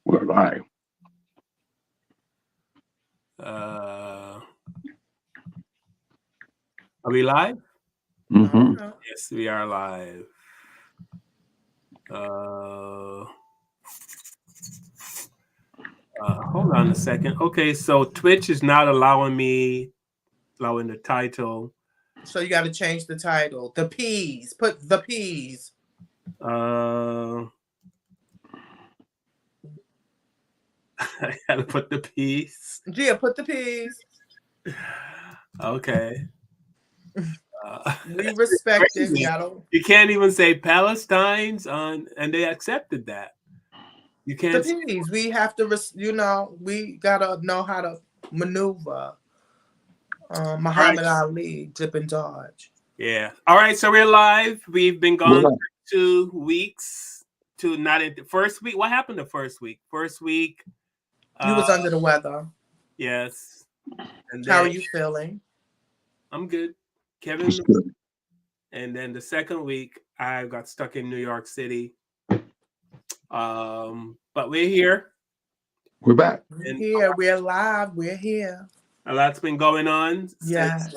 We're live. Are we live? Mm-hmm. Yes, we are live. Hold on a second. Okay, so Twitch is not allowing the title. So you got to change the title. The P's. Put the P's. I gotta put the P's. Yeah, put the P's. Okay. We respect it. You can't even say Palestine's on, and they accepted that. You can't. The P's. We have to, we gotta know how to maneuver. Muhammad Ali, dip and dodge. Yeah. All right. So we're live. We've been gone for 2 weeks. Not in the first week. What happened the first week? First week. You was under the weather. Yes. And how are you feeling? I'm good. Kevin. Good. And then the second week, I got stuck in New York City. But we're here. We're back. We're here. We're live. We're here. A lot's been going on yes.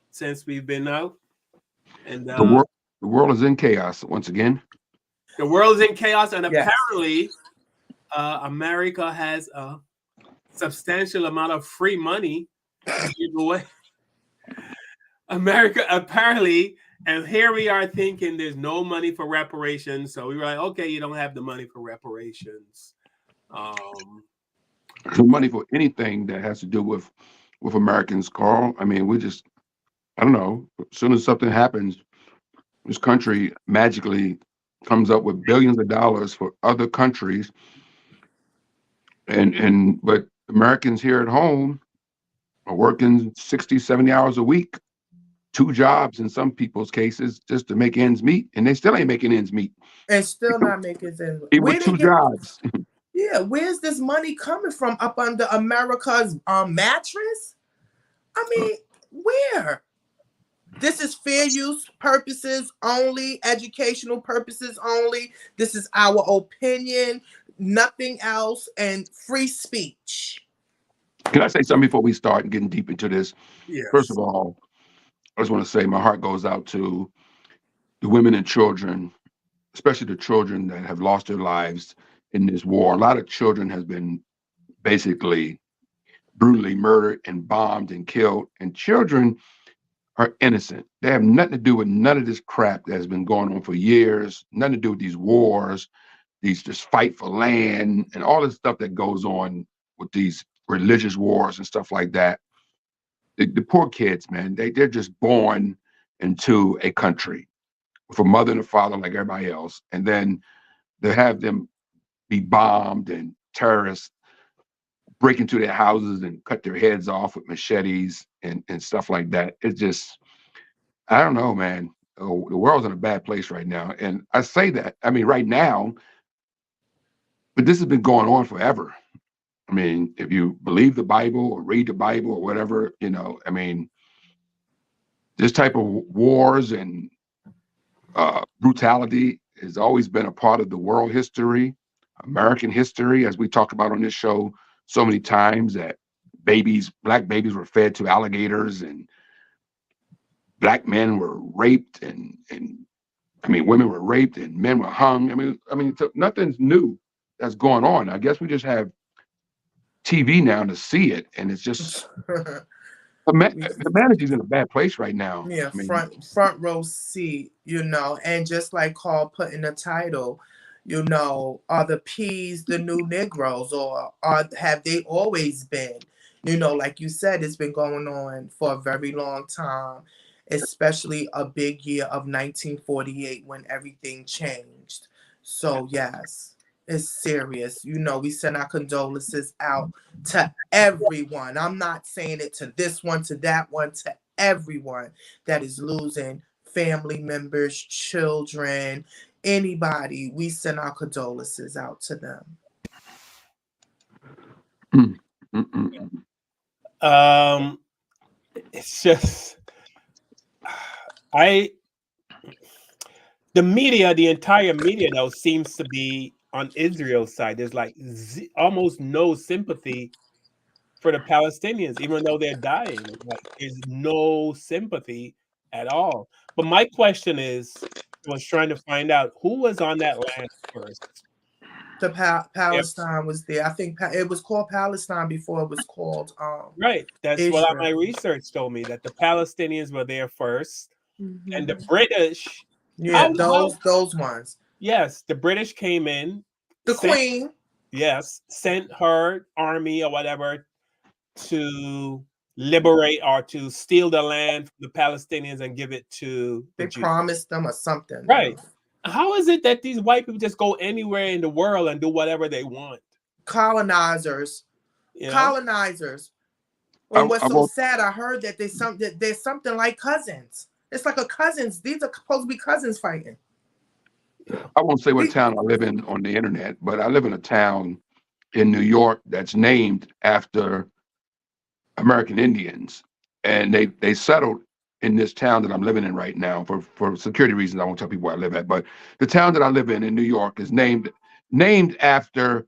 since we've been out. And the world is in chaos once again. The world is in chaos, and apparently America has a substantial amount of free money to give away. America apparently, and here we are thinking there's no money for reparations. So we were like, okay, you don't have the money for reparations. No money for anything that has to do with Americans, Carl. I mean, I don't know. As soon as something happens, this country magically comes up with billions of dollars for other countries. But Americans here at home are working 60, 70 hours a week, 2 jobs in some people's cases, just to make ends meet. And they still ain't making ends meet. And still not making ends meet. With 2 jobs. Yeah, where's this money coming from? Up under America's mattress? I mean, where? This is fair use purposes only, educational purposes only. This is our opinion, nothing else, and free speech. Can I say something before we start getting deep into this? Yes. First of all, I just want to say my heart goes out to the women and children, especially the children that have lost their lives in this war. A lot of children has been basically brutally murdered and bombed and killed, and children are innocent. They have nothing to do with none of this crap that has been going on for years, nothing to do with these wars, these just fight for land and all this stuff that goes on with these religious wars and stuff like that. The poor kids, man, they're just born into a country with a mother and a father like everybody else. And then they have them be bombed and terrorists break into their houses and cut their heads off with machetes and stuff like that. It's just, I don't know, man. The world's in a bad place right now. And I say that, I mean, right now, but this has been going on forever. I mean, if you believe the Bible or read the Bible or whatever, I mean, this type of wars and brutality has always been a part of the world history, American history, as we talked about on this show so many times, that black babies were fed to alligators and black men were raped and I mean, women were raped and men were hung. I mean, nothing's new that's going on. I guess we just have TV now to see it, and it's just humanity's in a bad place right now. Yeah, front row seat, and just like Carl put in the title, are the P's the new Negroes, or have they always been? Like you said, it's been going on for a very long time, especially a big year of 1948 when everything changed. So yes. It's serious. We send our condolences out to everyone. I'm not saying it to this one, to that one, to everyone that is losing family members, children, anybody. We send our condolences out to them. It's just the entire media though seems to be on Israel's side, there's like almost no sympathy for the Palestinians, even though they're dying. Like, there's no sympathy at all. But my question is, I was trying to find out who was on that land first. The Palestine was there. I think it was called Palestine before it was called right. That's Israel. what my research told me, that the Palestinians were there first, and the British. Yeah, those ones. Yes, the British came in. The Queen. Yes, sent her army or whatever to liberate or to steal the land from the Palestinians and give it to the Jews. Promised them or something. Right. How is it that these white people just go anywhere in the world and do whatever they want? Colonizers. You know? Colonizers. And what's so sad, I heard that there's something like cousins. It's like a cousins. These are supposed to be cousins fighting. I won't say what town I live in on the internet, but I live in a town in New York that's named after American Indians. And they settled in this town that I'm living in right now for security reasons. I won't tell people where I live at, but the town that I live in New York is named after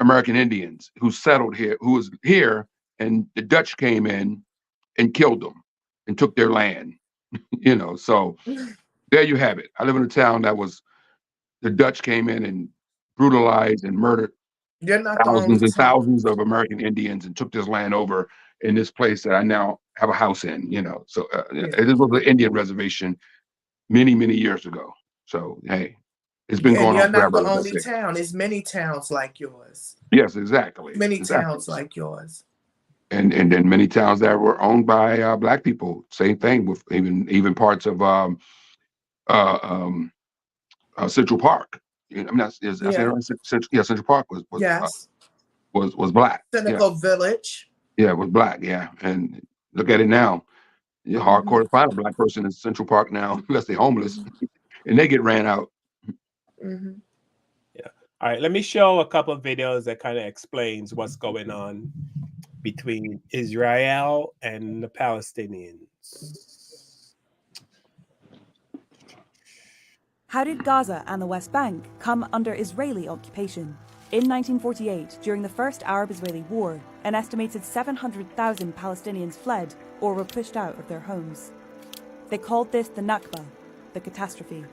American Indians who settled here, who was here, and the Dutch came in and killed them and took their land. You know, so there you have it. I live in a town that was, the Dutch came in and brutalized and murdered thousands and thousands of American Indians and took this land over in this place that I now have a house in, you know. So it was an Indian reservation many, many years ago. So, hey, it's been going on forever. You're not the only town. There's many towns like yours. Yes, exactly. Many towns like yours. And then many towns that were owned by Black people. Same thing with even parts of Central Park. I mean, Central Park was Black. Senegal Village. Yeah, it was Black. Yeah, and look at it now. You're hardcore to find a Black person in Central Park now, unless they're homeless, and they get ran out. Yeah. All right. Let me show a couple of videos that kind of explains what's going on between Israel and the Palestinians. How did Gaza and the West Bank come under Israeli occupation? In 1948, during the First Arab-Israeli War, an estimated 700,000 Palestinians fled or were pushed out of their homes. They called this the Nakba, the catastrophe.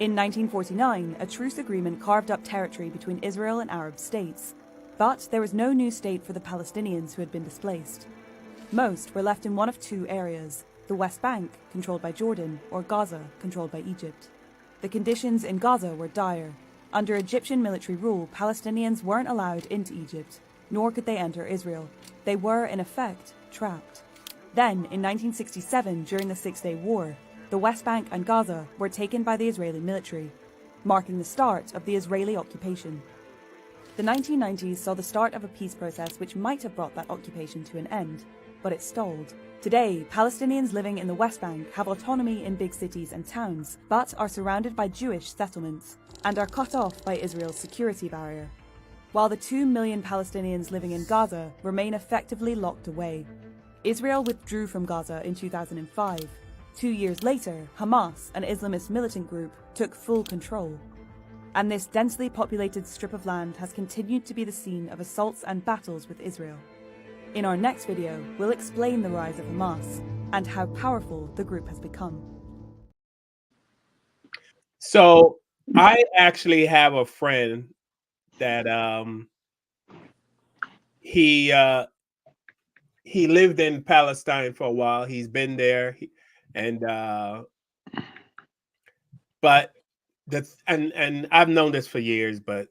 In 1949, a truce agreement carved up territory between Israel and Arab states. But there was no new state for the Palestinians who had been displaced. Most were left in one of two areas, the West Bank, controlled by Jordan, or Gaza, controlled by Egypt. The conditions in Gaza were dire. Under Egyptian military rule, Palestinians weren't allowed into Egypt, nor could they enter Israel. They were, in effect, trapped. Then, in 1967, during the Six-Day War, the West Bank and Gaza were taken by the Israeli military, marking the start of the Israeli occupation. The 1990s saw the start of a peace process which might have brought that occupation to an end, but it stalled. Today, Palestinians living in the West Bank have autonomy in big cities and towns, but are surrounded by Jewish settlements and are cut off by Israel's security barrier, while the 2 million Palestinians living in Gaza remain effectively locked away. Israel withdrew from Gaza in 2005. 2 years later, Hamas, an Islamist militant group, took full control. And this densely populated strip of land has continued to be the scene of assaults and battles with Israel. In our next video, we'll explain the rise of Hamas and how powerful the group has become. So I actually have a friend that he lived in Palestine for a while. He's been there, but and I've known this for years, but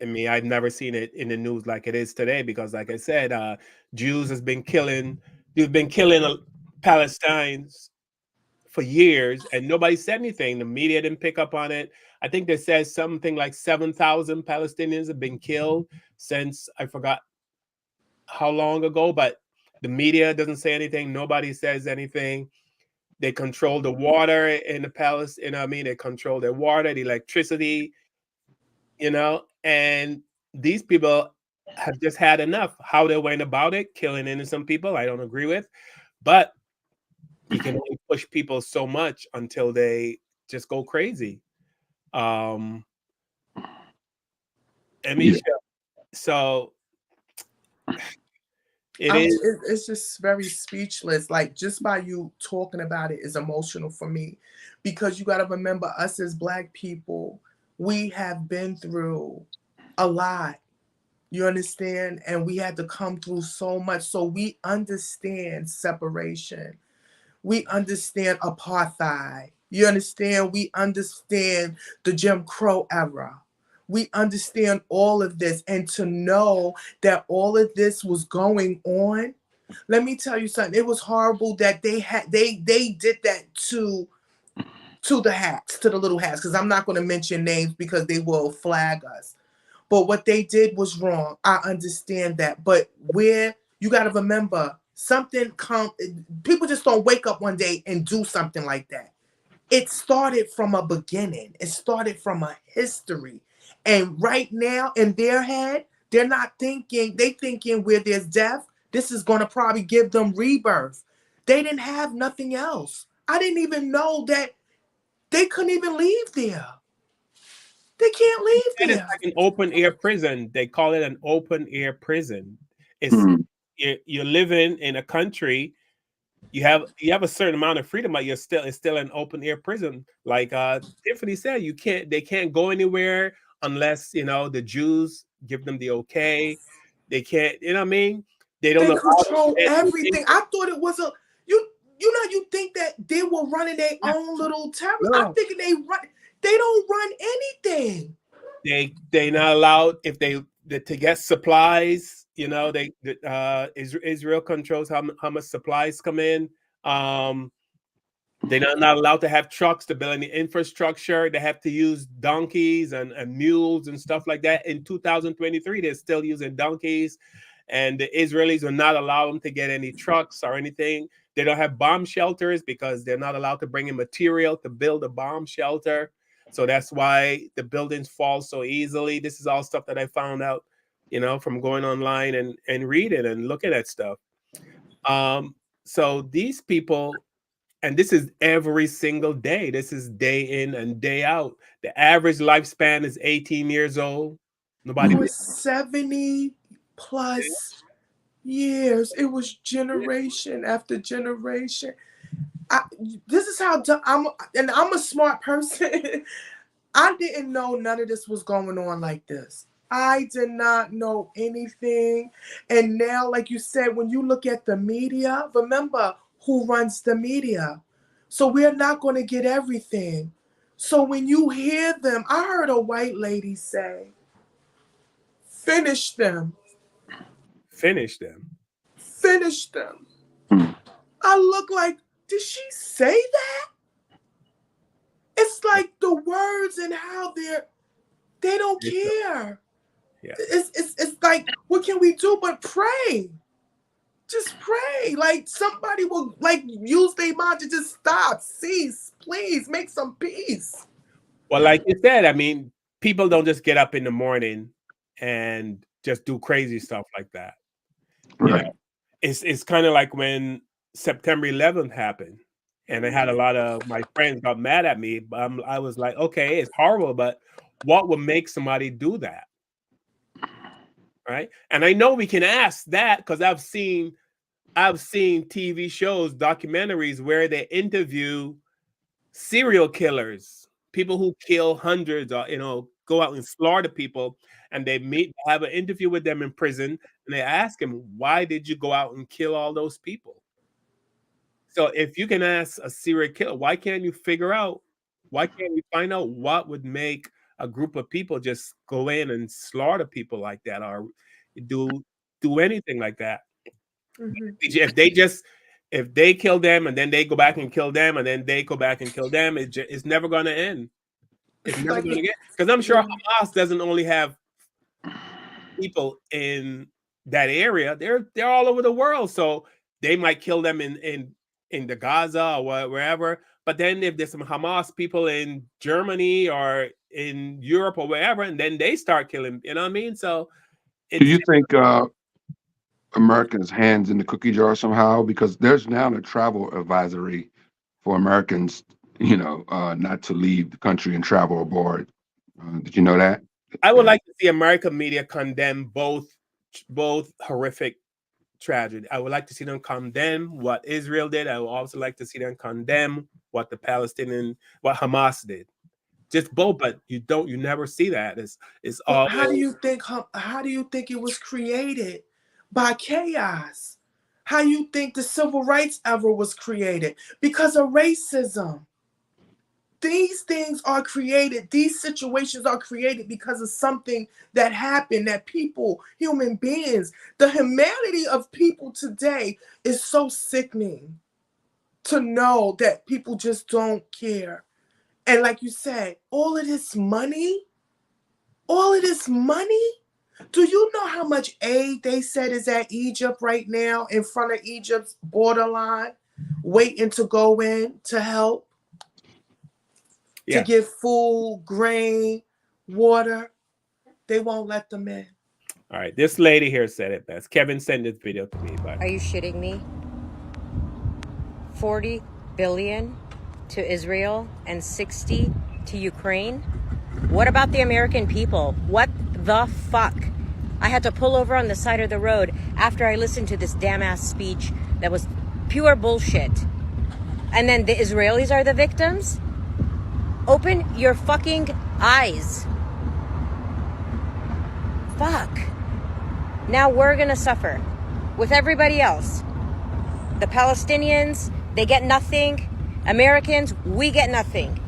I mean, I've never seen it in the news like it is today because, like I said, Jews have been killing Palestinians for years, and nobody said anything. The media didn't pick up on it. I think they said something like 7,000 Palestinians have been killed since I forgot how long ago, but the media doesn't say anything. Nobody says anything. They control the water in the palace. They control their water, the electricity, and these people have just had enough. How they went about it, killing innocent people, I don't agree with, but you can only push people so much until they just go crazy. Amisha. So it's just very speechless. Like, just by you talking about it is emotional for me, because you got to remember, us as Black people, we have been through a lot. You understand? And we had to come through so much. So we understand separation. We understand apartheid. You understand? We understand the Jim Crow era. We understand all of this. And to know that all of this was going on, let me tell you something. It was horrible that they did that to the hats, to the little hats, because I'm not going to mention names because they will flag us. But what they did was wrong. I understand that. But where you got to remember, people just don't wake up one day and do something like that. It started from a beginning. It started from a history. And right now in their head, they're not thinking, they thinking where there's death, this is going to probably give them rebirth. They didn't have nothing else. I didn't even know that they couldn't even leave there. They can't leave there. It's like an open air prison. They call it an open air prison. It's you're living in a country. You have a certain amount of freedom, but it's still an open air prison. Like Tiffany said, they can't go anywhere unless the Jews give them the okay. They can't, you know what I mean? They don't control everything. I thought it was you think that they were running their own little terror. No. I'm thinking they don't run anything. They not allowed to get supplies. Israel controls how much supplies come in. They're not allowed to have trucks to build any infrastructure. They have to use donkeys and mules and stuff like that. In 2023, they're still using donkeys, and the Israelis will not allow them to get any trucks or anything. They don't have bomb shelters because they're not allowed to bring in material to build a bomb shelter. So that's why the buildings fall so easily. This is all stuff that I found out, from going online and reading and looking at stuff. So these people, and this is every single day. This is day in and day out. The average lifespan is 18 years old. Nobody was 70 plus years. It was generation after generation. This is how I'm a smart person. I didn't know none of this was going on like this. I did not know anything. And now, like you said, when you look at the media, remember who runs the media. So we're not going to get everything. So when you hear them, I heard a white lady say, finish them. Finish them. Finish them. I look like, did she say that? It's like the words and how they don't care. Yeah. It's like, what can we do but pray? Just pray. Like, somebody will use their mind to just stop, cease, please make some peace. Well, like you said, I mean, people don't just get up in the morning and just do crazy stuff like that. Right. It's kind of like when September 11th happened, and I had a lot of my friends got mad at me. But I was like, okay, it's horrible, but what would make somebody do that? Right. And I know we can ask that because I've seen TV shows, documentaries where they interview serial killers, people who kill hundreds or, go out and slaughter people. And they have an interview with them in prison, and they ask them, why did you go out and kill all those people? So if you can ask a serial killer, why can't you find out what would make a group of people just go in and slaughter people like that, or do anything like that? Mm-hmm. If they kill them and then they go back and kill them and then they go back and kill them, it's never going to end. It's never going to get, because I'm sure Hamas doesn't only have people in that area. They're all over the world, so they might kill them in the Gaza or wherever. But then if there's some Hamas people in Germany or in Europe or wherever, and then they start killing, you know what I mean? So do you think Americans' hands in the cookie jar somehow? Because there's now a travel advisory for Americans, not to leave the country and travel abroad. Did you know that? I would like to see American media condemn both horrific tragedy. I would like to see them condemn what Israel did. I would also like to see them condemn what what Hamas did. Just both, but you never see that. It's all. How do you think it was created? By chaos. How you think the civil rights ever was created? Because of racism. These things are created, these situations are created because of something that happened, that people, human beings, the humanity of people today is so sickening to know that people just don't care. And like you said, all of this money, do you know how much aid they said is at Egypt right now in front of Egypt's borderline, waiting to go in to help? To get food, grain, water. They won't let them in. All right, this lady here said it best. Kevin sent this video to me. Are you shitting me? 40 billion to Israel and 60 to Ukraine? What about the American people? What the fuck? I had to pull over on the side of the road after I listened to this damn ass speech that was pure bullshit. And then the Israelis are the victims? Open your fucking eyes. Fuck. Now we're gonna suffer with everybody else. The Palestinians, they get nothing. Americans, we get nothing.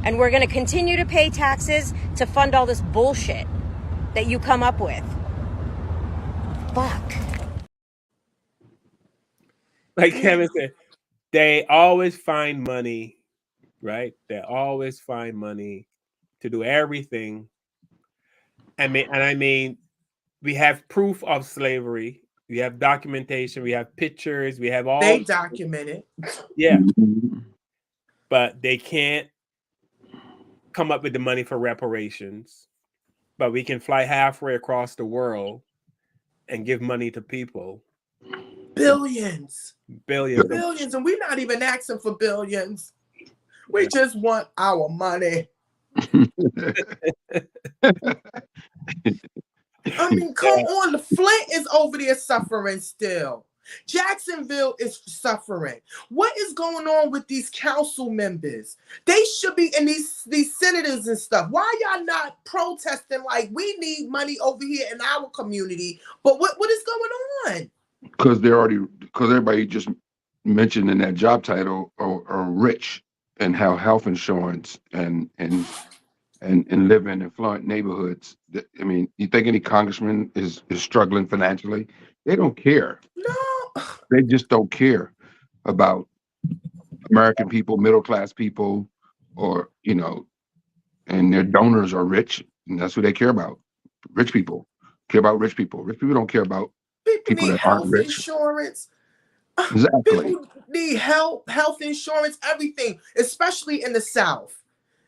And we're gonna continue to pay taxes to fund all this bullshit that you come up with. Fuck. Like Kevin said, they always find money. Right? They always find money to do everything. I mean, we have proof of slavery. We have documentation. We have pictures. We have all. They document it. Yeah. But they can't come up with the money for reparations. But we can fly halfway across the world and give money to people. Billions. Billions. And we're not even asking for billions. We just want our money. I mean, come on. The Flint is over there suffering still. Jacksonville is suffering. What is going on with these council members? They should be in these senators and stuff. Why y'all not protesting like we need money over here in our community? But what is going on? Because everybody just mentioned in that job title are rich. And how health insurance and living in affluent neighborhoods. I mean, you think any congressman is struggling financially? They don't care. No, they just don't care about American people, middle class people, or and their donors are rich, and that's what they care about. Rich people care about rich people. Rich people don't care about people need that aren't health rich. Insurance. Exactly. People need health insurance, everything, especially in the South.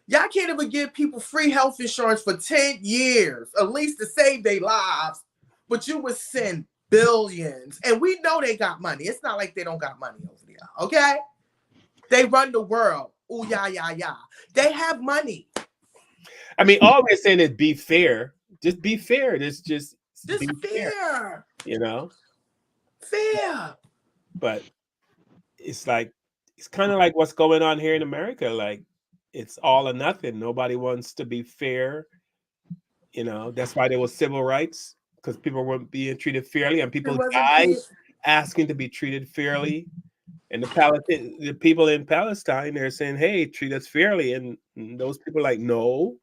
Y'all can't even give people free health insurance for 10 years, at least to save their lives. But you would send billions. And we know they got money. It's not like they don't got money over there, okay? They run the world. Ooh, yeah. They have money. I mean, all we're saying is be fair. Just be fair. Just be fair. Fair. But it's kind of like what's going on here in America. Like, it's all or nothing. Nobody wants to be fair. That's why there was civil rights, because people weren't being treated fairly, and people died asking to be treated fairly. And the people in Palestine, they're saying, "Hey, treat us fairly," and those people are like, "No,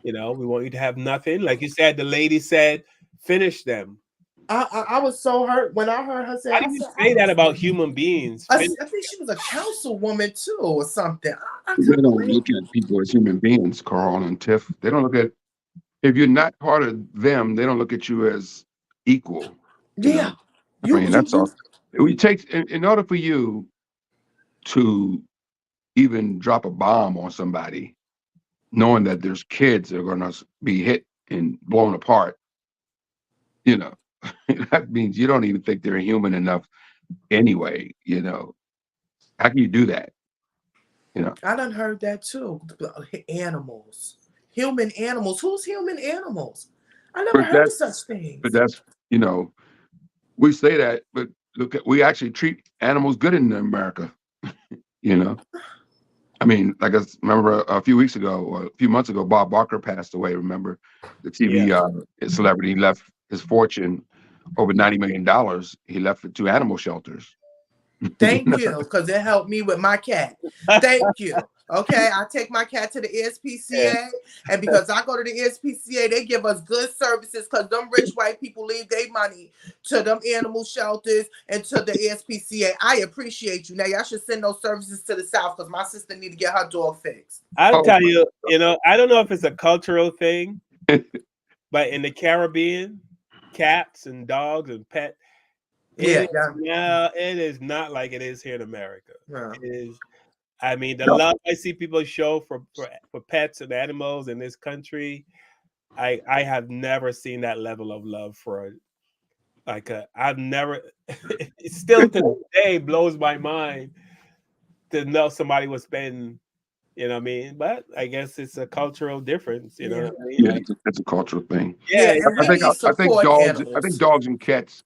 we want you to have nothing." Like you said, the lady said, "Finish them." I was so hurt when I heard her say. How do you say that about human beings? I think she was a councilwoman too, or something. They don't look at people as human beings, Carl and Tiff. They don't look at, if you're not part of them, they don't look at you as equal. Yeah, I mean, that's all. It takes, in order for you to even drop a bomb on somebody, knowing that there's kids that are going to be hit and blown apart, that means you don't even think they're human enough anyway. How can you do that? I done heard that too. Animals, human animals. Who's human animals? I never But heard of that's such things. but that's we say that, but look at we actually treat animals good in America. You know, I mean, like I remember a few weeks ago or a few months ago, Bob Barker passed away. Remember, the TV celebrity. He left his fortune over $90 million. He left it to animal shelters. Thank you, because it helped me with my cat. Thank you. Okay, I take my cat to the SPCA, and because I go to the SPCA, they give us good services because them rich white people leave their money to them animal shelters and to the SPCA. I appreciate you. Now, y'all should send those services to the South because my sister need to get her dog fixed. I'll tell you, I don't know if it's a cultural thing, but in the Caribbean, cats and dogs and pets, it is not like it is here in America. Yeah. It is. I mean, the love I see people show for pets and animals in this country, I have never seen that level of love for I've never. It still to this day blows my mind to know somebody would spend. You know what I mean? But I guess it's a cultural difference. You know what I mean? Yeah, it's a cultural thing. Yeah, I think dogs and cats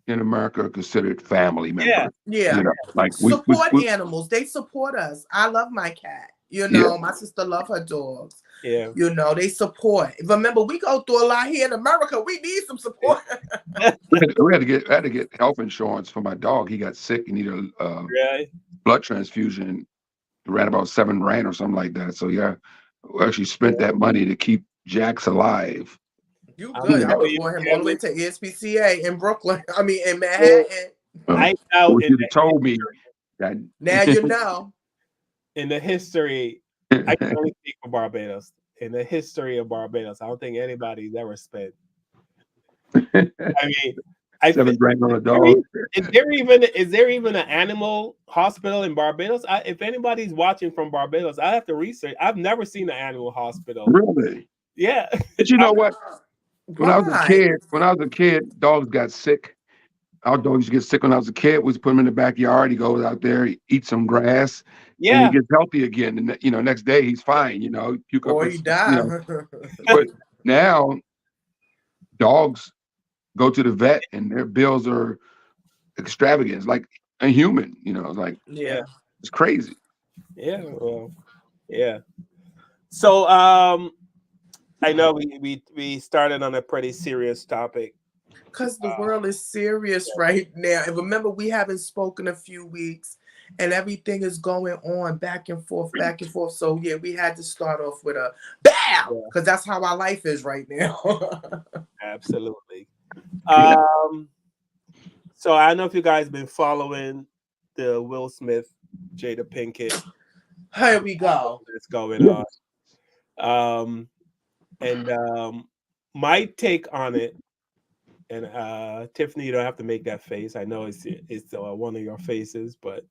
in America are considered family members. Yeah. Like support animals. They support us. I love my cat. My sister love her dogs. Yeah. They support. Remember, we go through a lot here in America. We need some support. I had to get health insurance for my dog. He got sick and needed a blood transfusion. It ran about $7,000 or something like that. So yeah, we actually spent that money to keep Jax alive. You good? I was going him all the way to SPCA in Brooklyn. I mean, in Manhattan. I know. You told me that. Now you know. In the history, I can only speak for Barbados. In the history of Barbados, I don't think anybody's ever spent. I mean, $7,000 on a dog. Is there even an animal hospital in Barbados? If anybody's watching from Barbados, I have to research. I've never seen an animal hospital. Really? Yeah. But you know what? When I was a kid, dogs got sick. Our dogs used to get sick when I was a kid. We put him in the backyard. He goes out there, he eats some grass. Yeah. And he gets healthy again. And next day he's fine. Or he died. But now dogs go to the vet and their bills are extravagant. It's like a human, it's like it's crazy. Yeah, well, yeah. So I know we started on a pretty serious topic. Because the world is serious right now. And remember, we haven't spoken a few weeks and everything is going on back and forth. So yeah, we had to start off with a BAM! Because that's how our life is right now. Absolutely. So I don't know if you guys been following the Will Smith, Jada Pinkett. Here we go. That's going on. And my take on it, and Tiffany, you don't have to make that face. I know it's one of your faces, but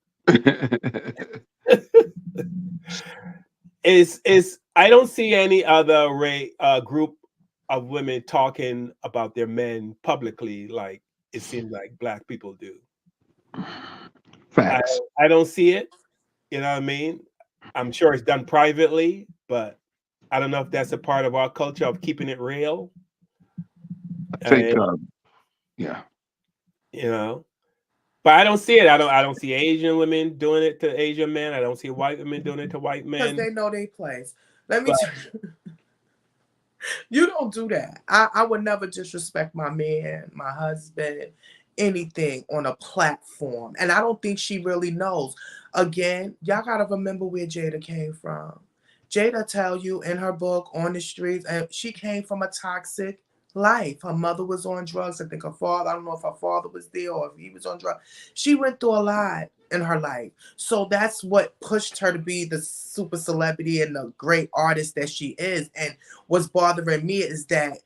is I don't see any other group of women talking about their men publicly like it seems like Black people do. Facts. I don't see it. You know what I mean? I'm sure it's done privately, but I don't know if that's a part of our culture of keeping it real. I think, but I don't see it. I don't see Asian women doing it to Asian men. I don't see white women doing it to white men. Because they know their place. Let me tell you, you don't do that. I would never disrespect my man, my husband, anything on a platform. And I don't think she really knows. Again, y'all got to remember where Jada came from. Jada tell you in her book, On the Streets, and she came from a toxic life. Her mother was on drugs. I think her father, I don't know if her father was there or if he was on drugs. She went through a lot in her life. So that's what pushed her to be the super celebrity and the great artist that she is. And what's bothering me is that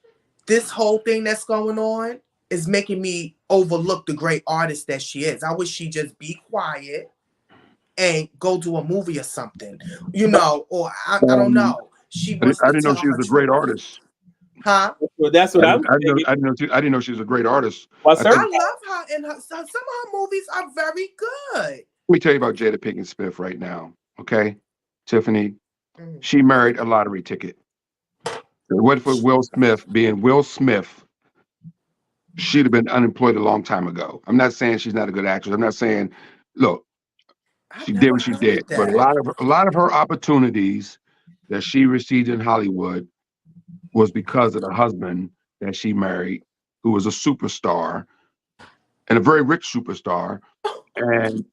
this whole thing that's going on is making me overlook the great artist that she is. I wish she'd just be quiet and go do a movie or something, or I don't know. I didn't know she was a great artist. Huh? Well, that's what I didn't know she was a great artist. Well, I love her, and some of her movies are very good. Let me tell you about Jada Pinkett Smith right now, okay? Tiffany, she married a lottery ticket. If it wasn't for Will Smith being Will Smith, she'd have been unemployed a long time ago. I'm not saying she's not a good actress. I'm not saying, look, I she did never what she did, heard but a that. lot of her opportunities that she received in Hollywood was because of the husband that she married, who was a superstar and a very rich superstar. And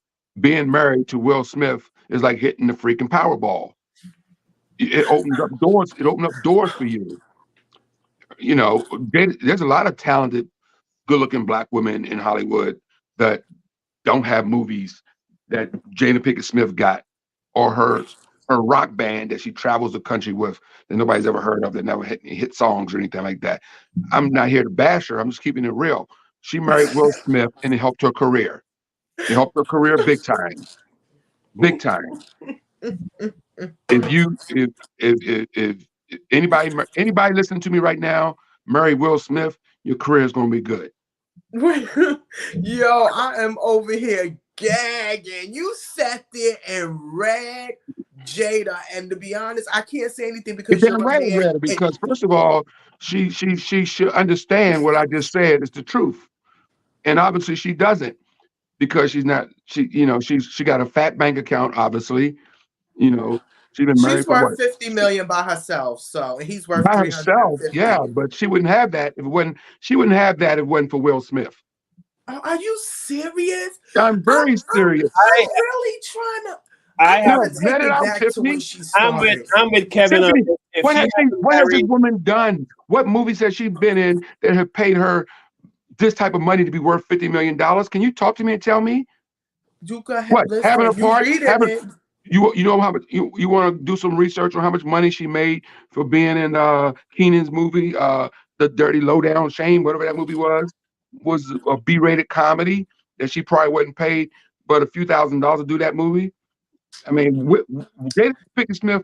being married to Will Smith is like hitting the freaking Powerball. It opens up doors. It opened up doors for you. You know, there's a lot of talented, good-looking black women in Hollywood that don't have movies that Jada Pinkett Smith got, or her rock band that she travels the country with that nobody's ever heard of, that never hit songs or anything like that. I'm not here to bash her. I'm just keeping it real. She married Will Smith, and it helped her career. It helped her career big time, big time. If you if anybody listening to me right now, marry Will Smith, your career is going to be good. Yo, I am over here gagging. You sat there and read Jada, and to be honest, I can't say anything because It's you're damn a right I man. read it, because first of all, she should understand what I just said is the truth, and obviously she doesn't, because she's not she got a fat bank account. Obviously, you know, she's been married She's for what, worth 50 million by herself, so he's worth by herself? 350. Yeah, but she wouldn't have that if it wasn't. She wouldn't have that if it wasn't for Will Smith. Are you serious? I'm very serious. I'm really trying to. I I have. want to Let take it it out, back to Tiffany. when she started. I'm with Kevin on Tiffany, this. If what she has had this married, woman done? What movies has she been in that have paid her this type of money to be worth $50 million? Can you talk to me and tell me? You go ahead, What? Having a listen. You part? reading Having it? you know how much you want to do some research on how much money she made for being in Keenan's movie, The Dirty Lowdown Shame, whatever that movie was a B-rated comedy that she probably wasn't paid but a few $1,000s to do that movie. I mean, Jada Pinkett Smith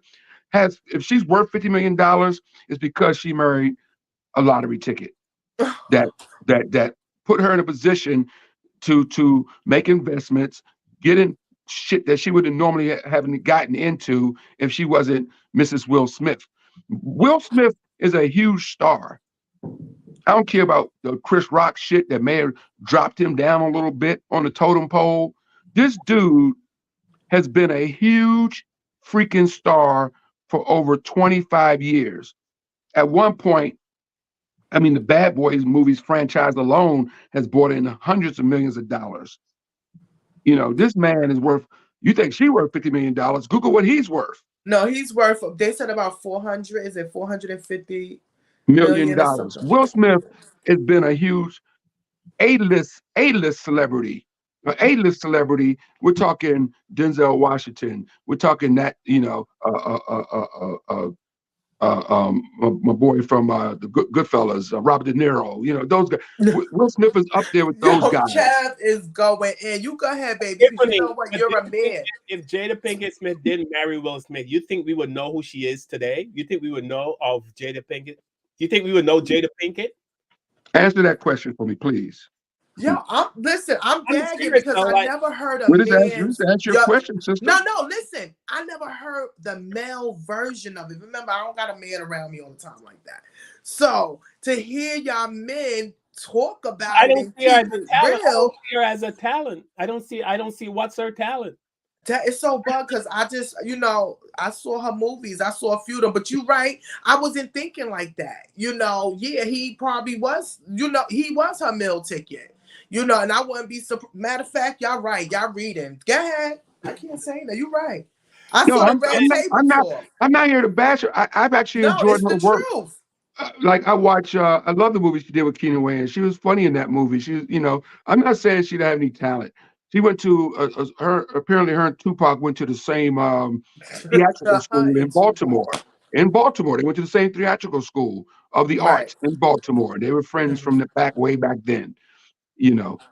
has, if she's worth $50 million, it's because she married a lottery ticket that put her in a position to make investments, get in shit that she would have normally haven't gotten into if she wasn't Mrs. Will Smith. Will Smith is a huge star. I don't care about the Chris Rock shit that may have dropped him down a little bit on the totem pole. This dude has been a huge freaking star for over 25 years. At one point, I mean, the Bad Boys movies franchise alone has brought in hundreds of millions of dollars. You know, this man is worth, you think she worth $50 million? Google what he's worth. No, he's worth. They said about 400. Is it 450 $1 million. million or something? Will Smith has been a huge A-list celebrity. An A-list celebrity. We're talking Denzel Washington. We're talking that, my boy from the Goodfellas, Robert De Niro. You know, those guys. Will Smith is up there with those guys. Kev is going in. You go ahead, baby. Because you know what? You're a man. If Jada Pinkett Smith didn't marry Will Smith, you think we would know who she is today? You think we would know of Jada Pinkett? You think we would know Jada Pinkett? Answer that question for me, please. Yo, listen, I'm gagging serious, because though, I like, never heard a What is man. that? Answer your question, sister. No, listen. I never heard the male version of it. Remember, I don't got a man around me all the time like that. So to hear y'all men talk about I it don't and see her as keep a it talent. I real, don't see her as a talent. I don't see what's her talent. that is so bug because I just, I saw her movies. I saw a few of them, but you're right. I wasn't thinking like that. Yeah, he probably was, he was her meal ticket. And I wouldn't be surprised. Matter of fact, y'all right. Y'all reading. Go ahead. I can't say that. You're right. I saw the red table talk. I'm not here to bash her. I've actually No, enjoyed it's her the work. truth. Like I love the movie she did with Keenan Wayans. She was funny in that movie. I'm not saying she didn't have any talent. She went to apparently her and Tupac went to the same theatrical school in Baltimore. In Baltimore, they went to the same theatrical school of the arts in Baltimore. They were friends from the way back then.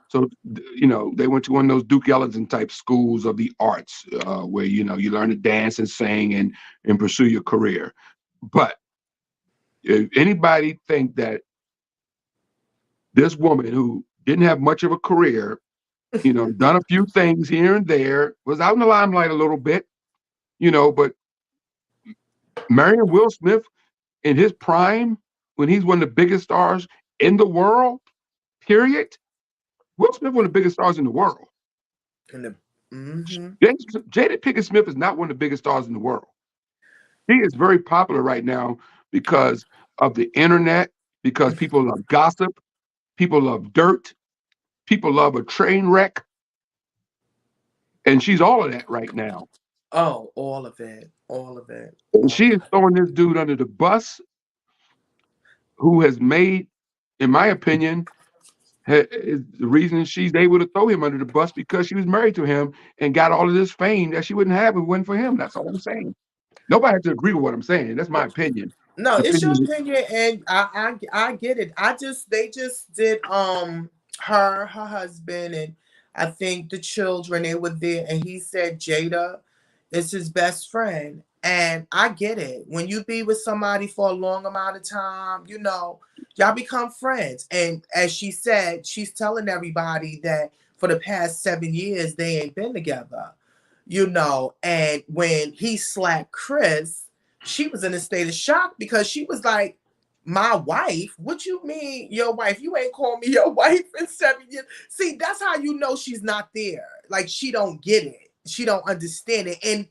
So they went to one of those Duke Ellington type schools of the arts where you learn to dance and sing and pursue your career. But if anybody think that this woman who didn't have much of a career, done a few things here and there, was out in the limelight a little bit, but marrying Will Smith in his prime, when he's one of the biggest stars in the world, period, Will Smith one of the biggest stars in the world. Jada Pinkett Smith is not one of the biggest stars in the world. He is very popular right now because of the internet, because people love gossip, people love dirt, people love a train wreck. And she's all of that right now. Oh, all of it. All of it. And she is throwing this dude under the bus, who has made, in my opinion, is the reason she's able to throw him under the bus, because she was married to him and got all of this fame that she wouldn't have if it wasn't for him. That's all I'm saying. Nobody has to agree with what I'm saying. That's my opinion. No, it's your opinion, and I get it. They just did her husband, and I think the children, they were there, and he said Jada is his best friend. And I get it. When you be with somebody for a long amount of time, you know, y'all become friends. And as she said, she's telling everybody that for the past 7 years they ain't been together, you know. And when he slapped Chris, she was in a state of shock, because she was like, my wife? What you mean your wife? You ain't called me your wife in 7 years. See, that's how you know she's not there. Like, she don't get it. She don't understand it. In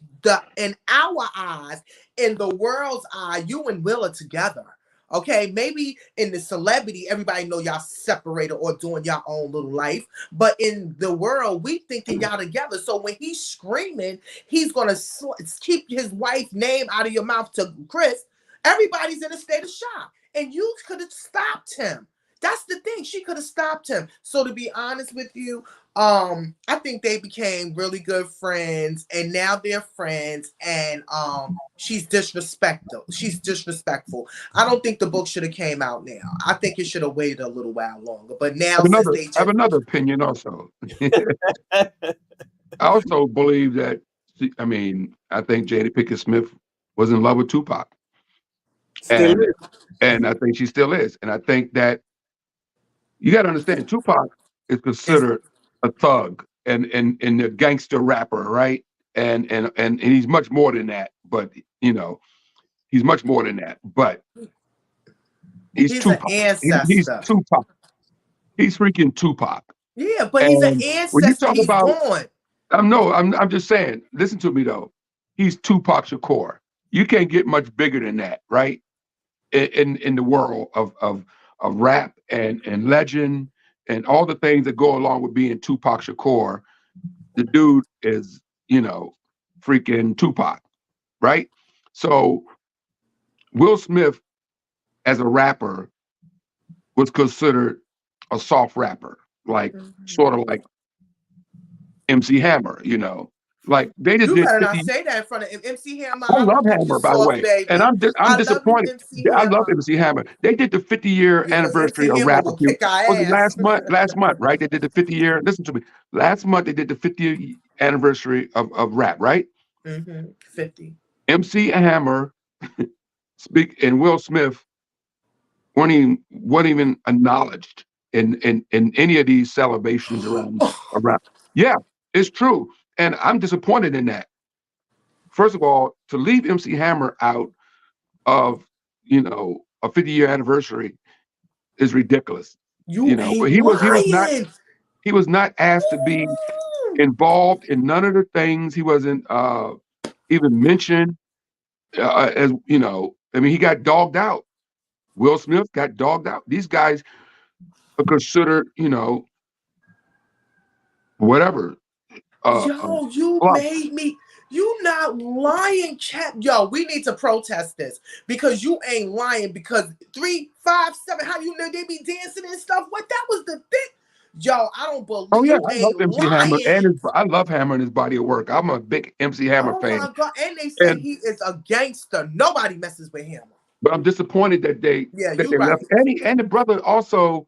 our eyes, in the world's eye, you and Will are together. Okay, maybe in the celebrity, everybody know y'all separated or doing y'all own little life. But in the world, we thinking y'all together. So when he's screaming, he's gonna keep his wife's name out of your mouth to Chris. Everybody's in a state of shock, and you could have stopped him. That's the thing. She could have stopped him. So to be honest with you, I think they became really good friends, and now they're friends, and she's disrespectful. She's disrespectful. I don't think the book should have came out now. I think it should have waited a little while longer. But now, I have another opinion also. I also believe that, I think Jada Pinkett Smith was in love with Tupac. And I think she still is. And I think that you got to understand, Tupac is considered a thug and a gangster rapper, right? And he's much more than that. But you know, he's much more than that. But he's Tupac. An ancestor. He's Tupac. He's freaking Tupac. Yeah, but he's an ancestor. When you talk about, I'm just saying. Listen to me though. He's Tupac Shakur. You can't get much bigger than that, right? In the world of rap and legend and all the things that go along with being Tupac Shakur, the dude is, you know, freaking Tupac, right? So Will Smith, as a rapper, was considered a soft rapper, like sort of like MC Hammer, you know. Like they just you better not say that in front of MC Hammer. I love Hammer, by the way, baby. And I'm disappointed. I love MC Hammer. They did the 50-year anniversary of Rap. Was it last month? Last month, right? They did the 50-year. Listen to me. Last month they did the 50th anniversary of Rap, right? 50. MC Hammer, and Will Smith weren't even acknowledged in any of these celebrations around. Yeah, it's true. And I'm disappointed in that. First of all, to leave MC Hammer out of, you know, a 50-year anniversary is ridiculous. You know, but he was not asked to be involved in none of the things. He wasn't even mentioned as, you know, I mean, he got dogged out. Will Smith got dogged out. These guys are considered, you know, whatever. Yo, you made me. You not lying, chat. Yo, we need to protest this, because you ain't lying. Because 3, 5, 7, how you know they be dancing and stuff? What, that was the thing? Yo, I don't believe. Oh yeah, I love MC Hammer, and I love Hammer and his body of work. I'm a big MC Hammer fan. Oh my God! And they say he is a gangster. Nobody messes with him. But I'm disappointed that they left. And the brother also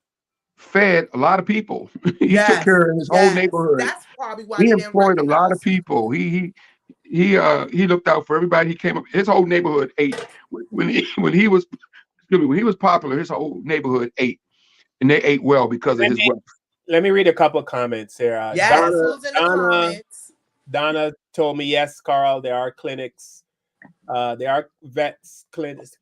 fed a lot of people. He took care of his whole neighborhood. That's probably why he employed a lot of people. He looked out for everybody. He came up. His whole neighborhood ate when he was popular. His whole neighborhood ate, and they ate well because of his wealth. Let me read a couple of comments here. Yes, Donna told me, yes, Carl, there are clinics. There are vet clinics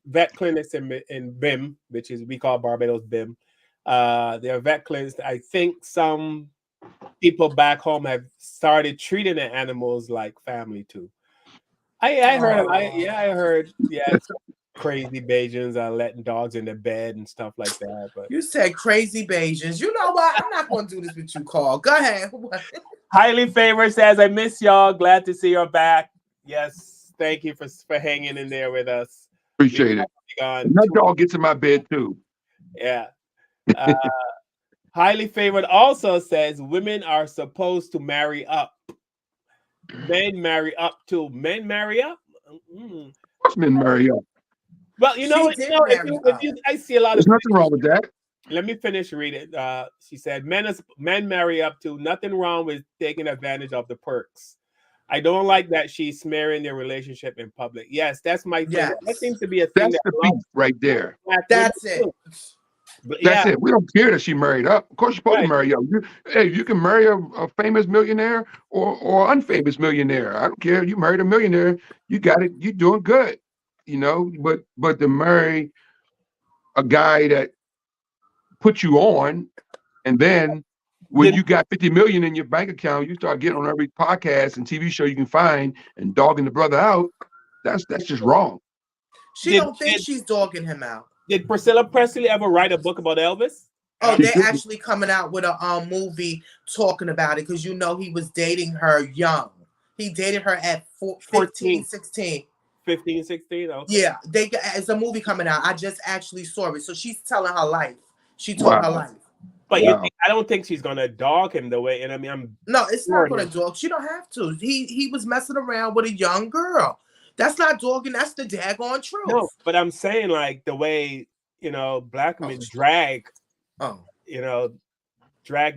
in BIM, which is we call Barbados BIM. There are vet clinics. I think some people back home have started treating the animals like family too. I heard crazy Bajans are letting dogs in their bed and stuff like that. But You said crazy Bajans. You know what? I'm not going to do this with you, Carl. Go ahead. Highly Favored says, I miss y'all. Glad to see you're back. Yes, thank you for hanging in there with us. Appreciate it. That dog gets in my bed too. Yeah. Highly Favored also says women are supposed to marry up. Men marry up too. Men marry up? Mm. Most men marry up. Well, I see a lot There's nothing wrong with that. Let me finish reading. She said, men marry up too. Nothing wrong with taking advantage of the perks. I don't like that she's smearing their relationship in public. Yes, that's my thing. Yes. That seems to be a thing. That's the beef right there. That's it. But That's it. We don't care that she married up. Of course, you're supposed to marry up. You can marry a famous millionaire or unfamous millionaire. I don't care. You married a millionaire. You got it. You're doing good. You know, but to marry a guy that put you on, and then when you got 50 million in your bank account, you start getting on every podcast and TV show you can find and dogging the brother out. That's just wrong. She don't think she's dogging him out. Did Priscilla Presley ever write a book about Elvis? Oh, they're actually coming out with a movie talking about it because you know he was dating her young. He dated her at 15, 16. 15, 16? Okay. Yeah, it's a movie coming out. I just actually saw it. So she's telling her life. She told her life. But I don't think she's gonna dog him the way. And I mean, no, it's not gonna dog. She don't have to. He was messing around with a young girl. That's not dogging. That's the daggone truth. No, but I'm saying like the way black men drag the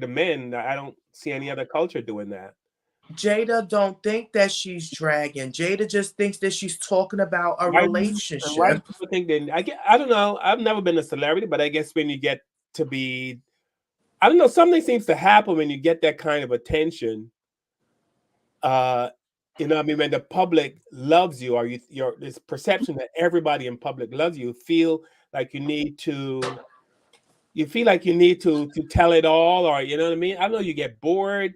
men. I don't see any other culture doing that. Jada don't think that she's dragging. Jada just thinks that she's talking about a relationship. Why people think that? I don't know. I've never been a celebrity, but I guess when you get to be, I don't know, something seems to happen when you get that kind of attention. When the public loves you, or this perception that everybody in public loves you, feel like you feel like you need to tell it all, or you know what I mean? I know you get bored,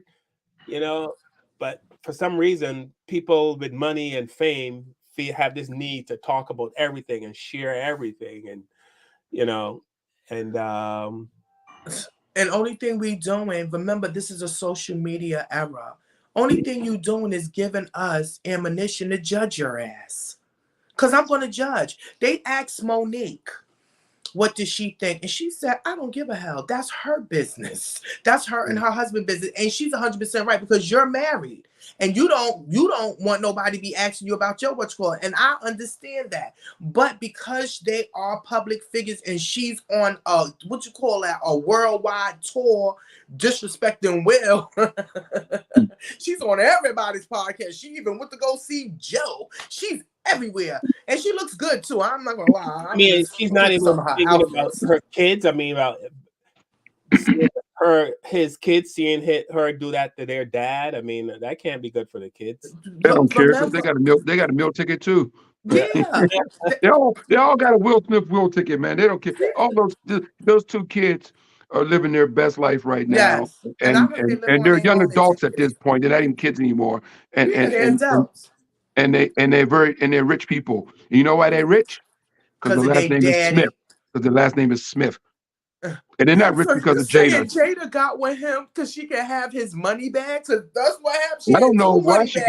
but for some reason, people with money and fame have this need to talk about everything and share everything, and only thing we doing, remember, this is a social media era. Only thing you doing is giving us ammunition to judge your ass. Because I'm going to judge. They asked Monique, what does she think? And she said, I don't give a hell. That's her business. That's her and her husband's business. And she's 100% right because you're married. And you don't want nobody to be asking you about your what's called. And I understand that. But because they are public figures and she's on a worldwide tour disrespecting Will. She's on everybody's podcast. She even went to go see Joe. She's everywhere. And she looks good too. I'm not gonna lie. She's not even thinking about her kids. I mean about his kids seeing her do that to their dad. I mean, that can't be good for the kids. They don't care because they got a meal ticket too. Yeah. they all got a Will Smith ticket, man. They don't care. All those two kids are living their best life right now. Yes. And they're young adults at this point. They're not even kids anymore. And they're rich people. And you know why they're rich? Because the last name is Smith. Because the last name is Smith. And they're not rich because of Jada. Jada got with him because she can have his money back. So that's what happened. I don't know why she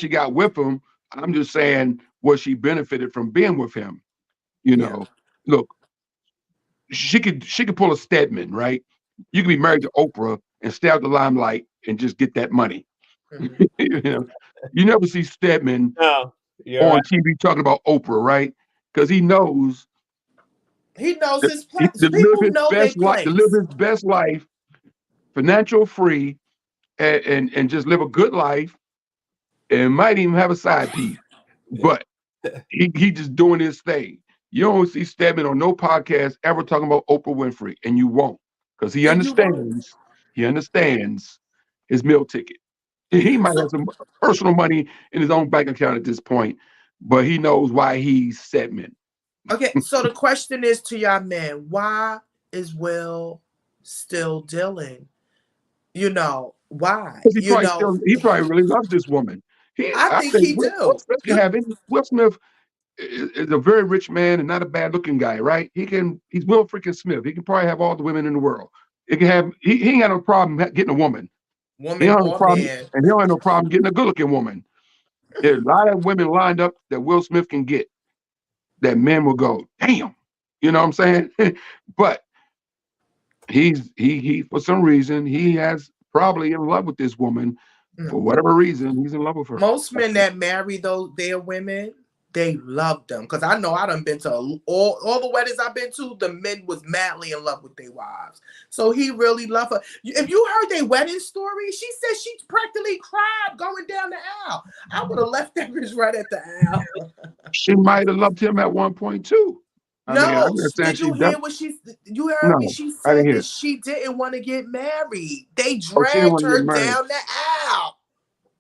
got with him. I'm just saying what she benefited from being with him. Look, she could pull a Stedman, right? You could be married to Oprah and stay out the limelight and just get that money. Mm-hmm. You never see Stedman on TV talking about Oprah, right? Because he knows his place. To live his best life, financial free, and just live a good life, and might even have a side piece. But he just doing his thing. You don't see Stedman on no podcast ever talking about Oprah Winfrey, and you won't, because he understands his meal ticket. He might have some personal money in his own bank account at this point, but he knows why he's segment. Okay, so the question is to y'all men, why is Will still dealing? You know, why? Because You know, he probably really loves this woman. I I think think he Will do. Smith can have any. Will Smith is a very rich man and not a bad looking guy, right? He's Will freaking Smith. He can probably have all the women in the world. He ain't got no problem getting a woman. He Woman don't have no or problem, man. and he don't have no problem getting a good looking woman. There's a lot of women lined up that Will Smith can get that men will go, damn. You know what I'm saying? But he for some reason he has probably in love with this woman. For whatever reason, he's in love with her. Most men that marry their women, they love them. Because I know I done been to all the weddings I've been to, the men was madly in love with their wives. So he really loved her. If you heard their wedding story, she said she practically cried going down the aisle. I would have left that bitch right at the aisle. She might have loved him at one point too. No, did you hear what you heard me? No, She I didn't said hear that it. she didn't want to get married. They Oh, she didn't dragged want to get her married. down the aisle.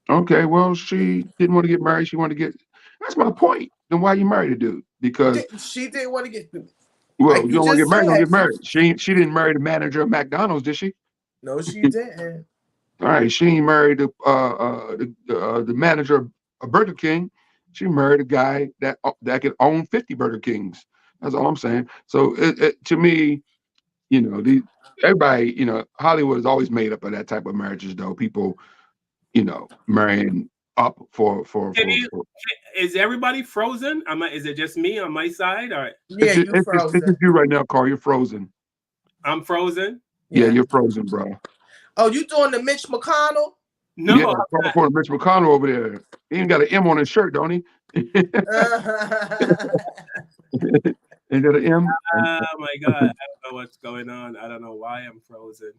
Okay, well, she didn't want to get married. She wanted to get. That's my point. Then why you married a dude? Because She didn't want to get, well, like you you don't want to just get married. Don't get said. married. She didn't marry the manager of McDonald's, did she? No, she didn't. All right, she ain't married the manager of Burger King. She married a guy that could own 50 Burger Kings. That's all I'm saying. So to me, you know, everybody, you know, Hollywood is always made up of that type of marriages, though. People, you know, marrying up for. Is everybody frozen? Is it just me on my side? Or Yeah, you frozen. It's you right now, Carl. You're frozen. I'm frozen? Yeah, you're frozen, bro. Oh, you doing the Mitch McConnell? No. Yeah, call for Mitch McConnell over there. He ain't got an M on his shirt, don't he? Ain't got an M? Oh my God. I don't know what's going on. I don't know why I'm frozen.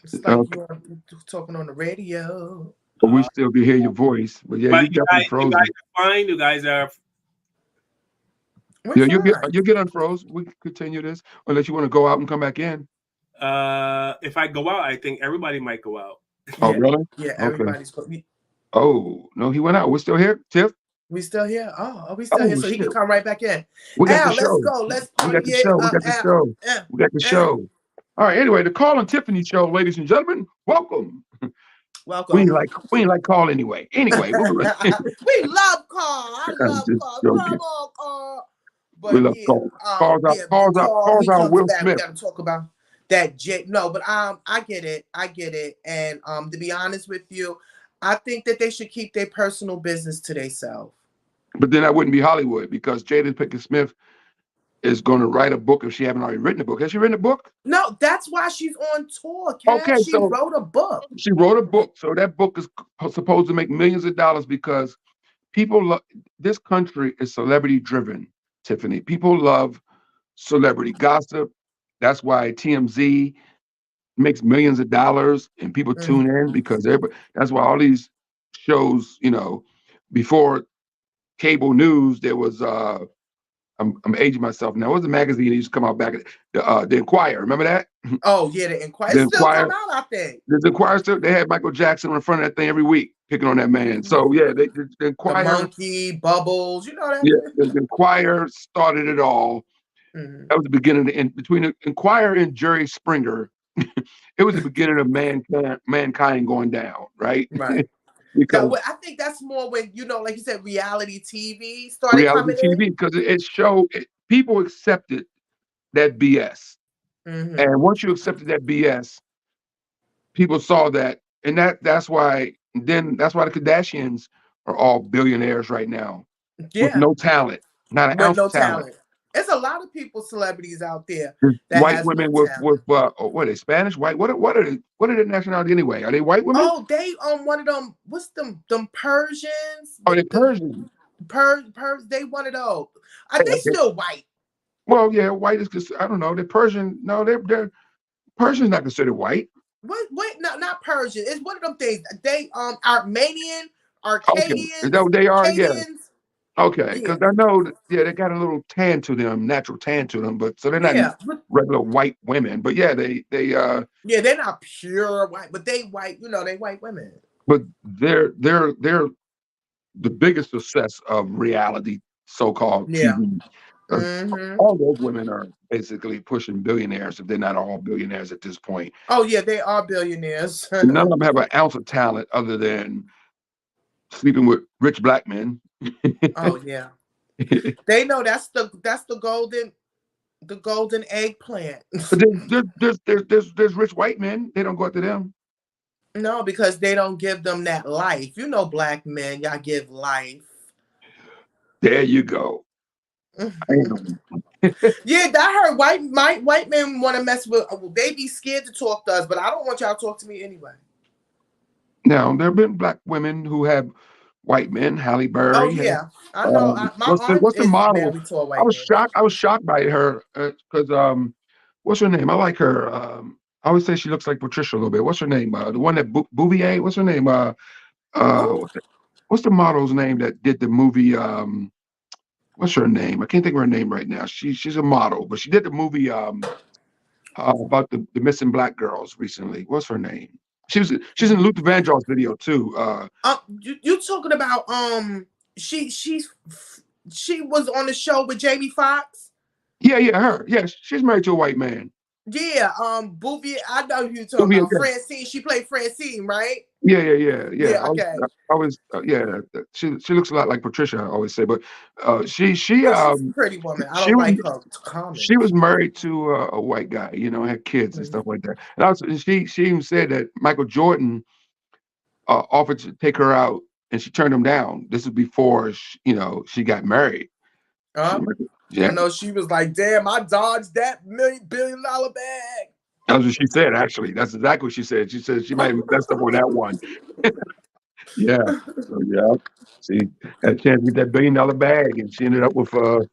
It's like you're talking on the radio. But we still can hear your voice. But yeah, you definitely frozen. You guys are fine. You guys are. Yeah, you get unfroze. We can continue this unless you want to go out and come back in. If I go out, I think everybody might go out. Oh, really? Yeah, everybody's. Oh no, he went out. We're still here, Tiff. We still here. Oh, we still here, so he can come right back in. We got the show. Let's go. Let's party. We got the show. We got the show. We got the show. All right. Anyway, the Carl and Tiffany show, ladies and gentlemen. Welcome. Welcome. We ain't like Carl anyway. Anyway, we love Carl. I love Carl. Come on, Carl. But we love Carl. Calls out Will Smith. We got to talk about that. No, but I get it. And to be honest with you, I think that they should keep their personal business to themselves. But then that wouldn't be Hollywood because Jada Pinkett Smith is going to write a book if she haven't already written a book. Has she written a book? No, that's why she's on tour. She wrote a book. She wrote a book. So that book is supposed to make millions of dollars because this country is celebrity driven, Tiffany. People love celebrity gossip. That's why TMZ makes millions of dollars and people tune in because that's why all these shows, you know, before cable news, there was I'm aging myself now. What was the magazine that used to come out back? The Enquirer. Remember that? Oh yeah, the Enquirer. Still come out, I think. The Enquirer still. They had Michael Jackson in front of that thing every week, picking on that man. So yeah, the Enquirer. The Monkey, Bubbles, you know that. Yeah, the Enquirer started it all. That was the beginning of the end. Between the Enquirer and Jerry Springer, it was the beginning of mankind going down. Right. Right. Because I think that's more when, you know, like you said, reality TV started coming in. Because it showed people accepted that BS. And once you accepted that BS, people saw that. And that's why the Kardashians are all billionaires right now. Yeah. With no talent. Not an ounce of talent. There's a lot of celebrities out there. White women with what are they, Spanish? White? What are their nationality anyway? Are they white women? Oh, they one of them. What's them Persians? Oh, they're Persian. They one of those. Are they still white? Well, yeah, white is. I don't know. They're Persian. No, they're Persian's not considered white. What? No, not Persian. It's one of them things. They Armenian, Arcadians. Okay. Is that what they are? Acadians. Yeah. Okay, because I know, they got a little tan to them, natural tan to them, but so they're not regular white women. But yeah, they're not pure white, but they white, they white women. But they're the biggest success of reality so-called Yeah. TV. 'Cause Hmm. all those women are basically pushing billionaires, if they're not all billionaires at this point. Oh yeah, they are billionaires. None of them have an ounce of talent other than sleeping with rich black men. Oh yeah. They know that's the golden eggplant. But there's rich white men. They don't go after them. No, because they don't give them that life. You know, black men, y'all give life. There you go. I know. Yeah, I heard white men want to mess with. They be scared to talk to us, but I don't want y'all to talk to me anyway. Now there have been black women who have white men. Halle Oh Berry has. yeah, I know. My aunt What's the is model? married to a I white was man. shocked. I was shocked by her because what's her name? I like her. I always say she looks like Patricia a little bit. What's her name? The one that Bouvier. What's her name? Who? What's the model's name that did the movie? What's her name? I can't think of her name right now. She's a model, but she did the movie about the missing black girls recently. What's her name? She's in Luther Vandross video too. You talking about she she was on the show with Jamie Foxx. Yeah, her. Yeah, she's married to a white man. Yeah, Bouvier. I know who you're talking Bouvier, about. yeah. Francine. She played Francine, right? Yeah. Yeah. Okay. Yeah. She looks a lot like Patricia. I always say, but she Well, she's a pretty woman. I she don't was like her comments. she was married to a white guy. You know, had kids and Mhm. stuff like that. And also, she even said that Michael Jordan offered to take her out, and she turned him down. This is before she got married. Uh, I Yeah, know she was like, "Damn, I dodged that $1 billion bag." that's what she said. Actually, that's exactly what she said. She said she might have messed up on that one. Yeah. So yeah, she had a chance to get that $1 billion bag, and she ended up with a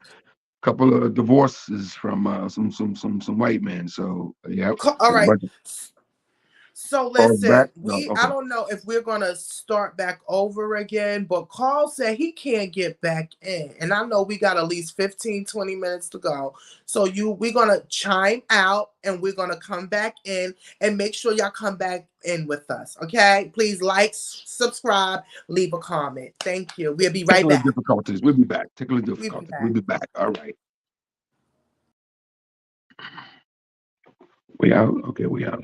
couple of divorces from some white men. So yeah, All a right. bunch of So calls back. listen, No, I okay. don't know if we're gonna start back over again, but Carl said he can't get back in. And I know we got at least 15, 20 minutes to go. So we're gonna chime out and we're gonna come back in and make sure y'all come back in with us. Okay? Please like, subscribe, leave a comment. Thank you. We'll be right Technical back. difficulties. We'll be back. Technical We'll be difficulties. We'll back. be back. All right. We out. Okay, we out.